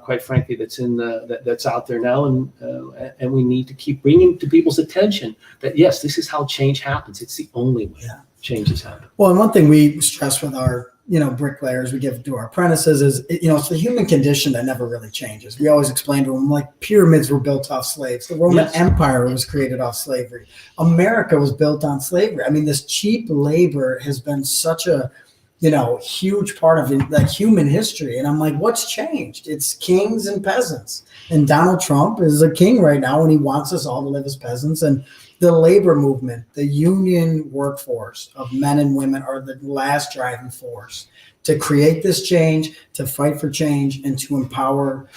quite frankly, that's out there now, and we need to keep bringing to people's attention that yes, this is how change happens. It's the only way changes happen. Well, and one thing we stress with our bricklayers we give to our apprentices is it's the human condition that never really changes. We always explain to them, like, pyramids were built off slaves. The Roman Empire was created off slavery. America was built on slavery. I mean, this cheap labor has been such a huge part of like human history. And I'm like, what's changed? It's kings and peasants. And Donald Trump is a king right now, and he wants us all to live as peasants. And the labor movement, the union workforce of men and women are the last driving force to create this change, to fight for change, and to empower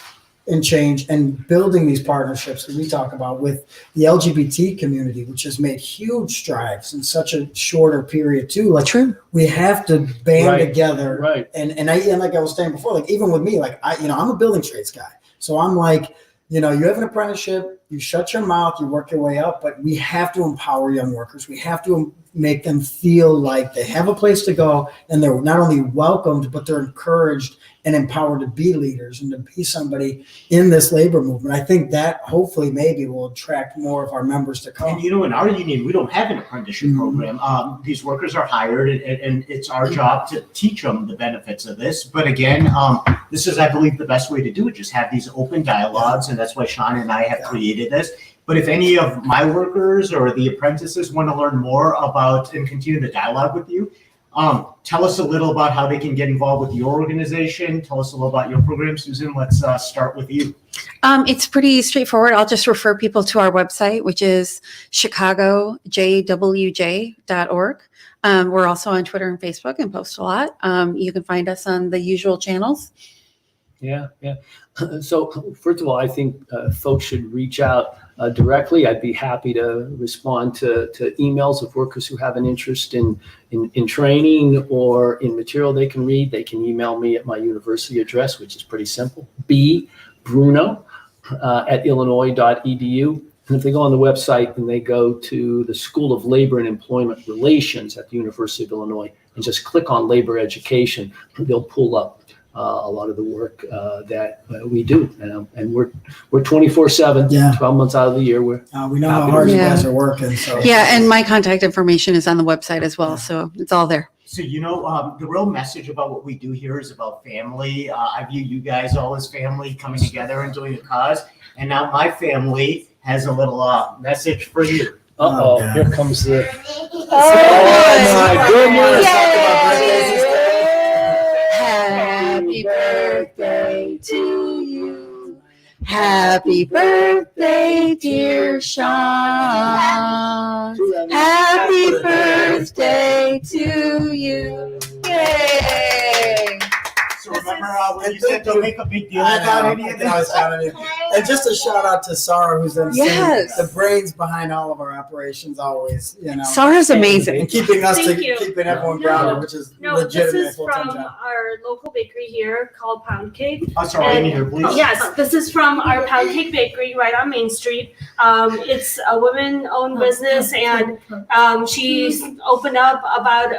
and change, and building these partnerships that we talk about with the LGBT community, which has made huge strides in such a shorter period too. Like, we have to band together. Right. And like I was saying before, like even with me, like I'm a building trades guy. So I'm like, you have an apprenticeship, you shut your mouth, you work your way up, but we have to empower young workers. We have to make them feel like they have a place to go, and they're not only welcomed, but they're encouraged and empowered to be leaders and to be somebody in this labor movement. I think that hopefully maybe will attract more of our members to come. And in our union, we don't have an apprenticeship program. These workers are hired, and it's our job to teach them the benefits of this. But again, this is, I believe, the best way to do it. Just have these open dialogues, and that's why Sean and I have created this. But if any of my workers or the apprentices want to learn more about and continue the dialogue with you, tell us a little about how they can get involved with your organization. Tell us a little about your program. Susan, let's start with you. It's pretty straightforward. I'll just refer people to our website, which is chicagojwj.org. We're also on Twitter and Facebook and post a lot. You can find us on the usual channels. Yeah. So first of all, I think folks should reach out directly. I'd be happy to respond to emails of workers who have an interest in training or in material they can read. They can email me at my university address, which is pretty simple, bruno@illinois.edu. And if they go on the website and they go to the School of Labor and Employment Relations at the University of Illinois and just click on labor education, they'll pull up a lot of the work that we do. And we're 24/7, 12 months out of the year. We know how hard you guys are working. So Yeah, and my contact information is on the website as well, so it's all there. So, the real message about what we do here is about family. I view you guys all as family coming together and doing a cause. And now my family has a little message for you. Uh-oh, here comes the... Oh, my goodness. Happy birthday to you. Happy birthday, dear Sean. Happy birthday to you. Yay. So remember when you said don't make a big deal about any of this? And just a shout out to Sarah, who's the Yes. brains behind all of our operations always, Sarah's amazing. and keeping us Thank you. keeping everyone grounded, which is No, this legitimate is full-time from job. our local bakery here called Pound Cake. Sorry, in here, please. Yes, this is from our Pound Cake Bakery right on Main Street. It's a women-owned business, and she's opened up about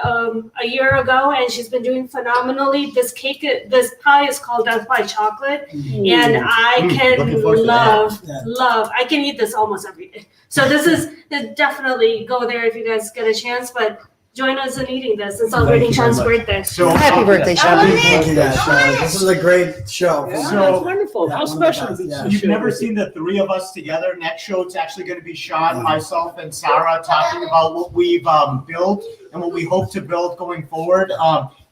a year ago, and she's been doing phenomenally. This pie is called Death by Chocolate, and I can looking forward to love. I can eat this almost every day. So this is definitely go there if you guys get a chance, but join us in eating this and celebrating Sean's birthday. So Happy birthday, Sean. Thank you guys. This is a great show. Yeah, So- that's wonderful. Yeah, How one of the special best, is yeah. this You've show? never seen the three of us together. Next show, it's actually going to be Sean, myself, and Sarah talking about what we've built and what we hope to build going forward.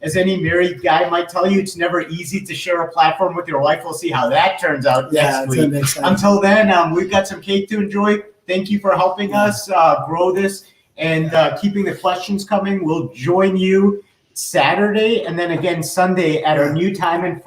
As any married guy might tell you, it's never easy to share a platform with your wife. We'll see how that turns out next week. Until then, we've got some cake to enjoy. Thank you for helping us grow this and keeping the questions coming. We'll join you Saturday and then again Sunday at our new time and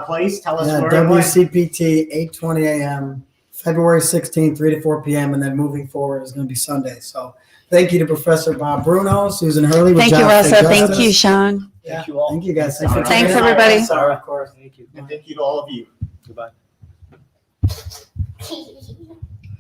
place. Tell us where and when. WCPT, 8:20 a.m., February 16th, 3 to 4 p.m., and then moving forward is going to be Sunday. So thank you to Professor Bob Bruno, Susan Hurley. Thank you, Rosa. Thank you, Sean. Thank you all. Thank you guys. Thanks, Thanks, everybody. Sarah, of course. Thank you. And thank you to all of you. Goodbye.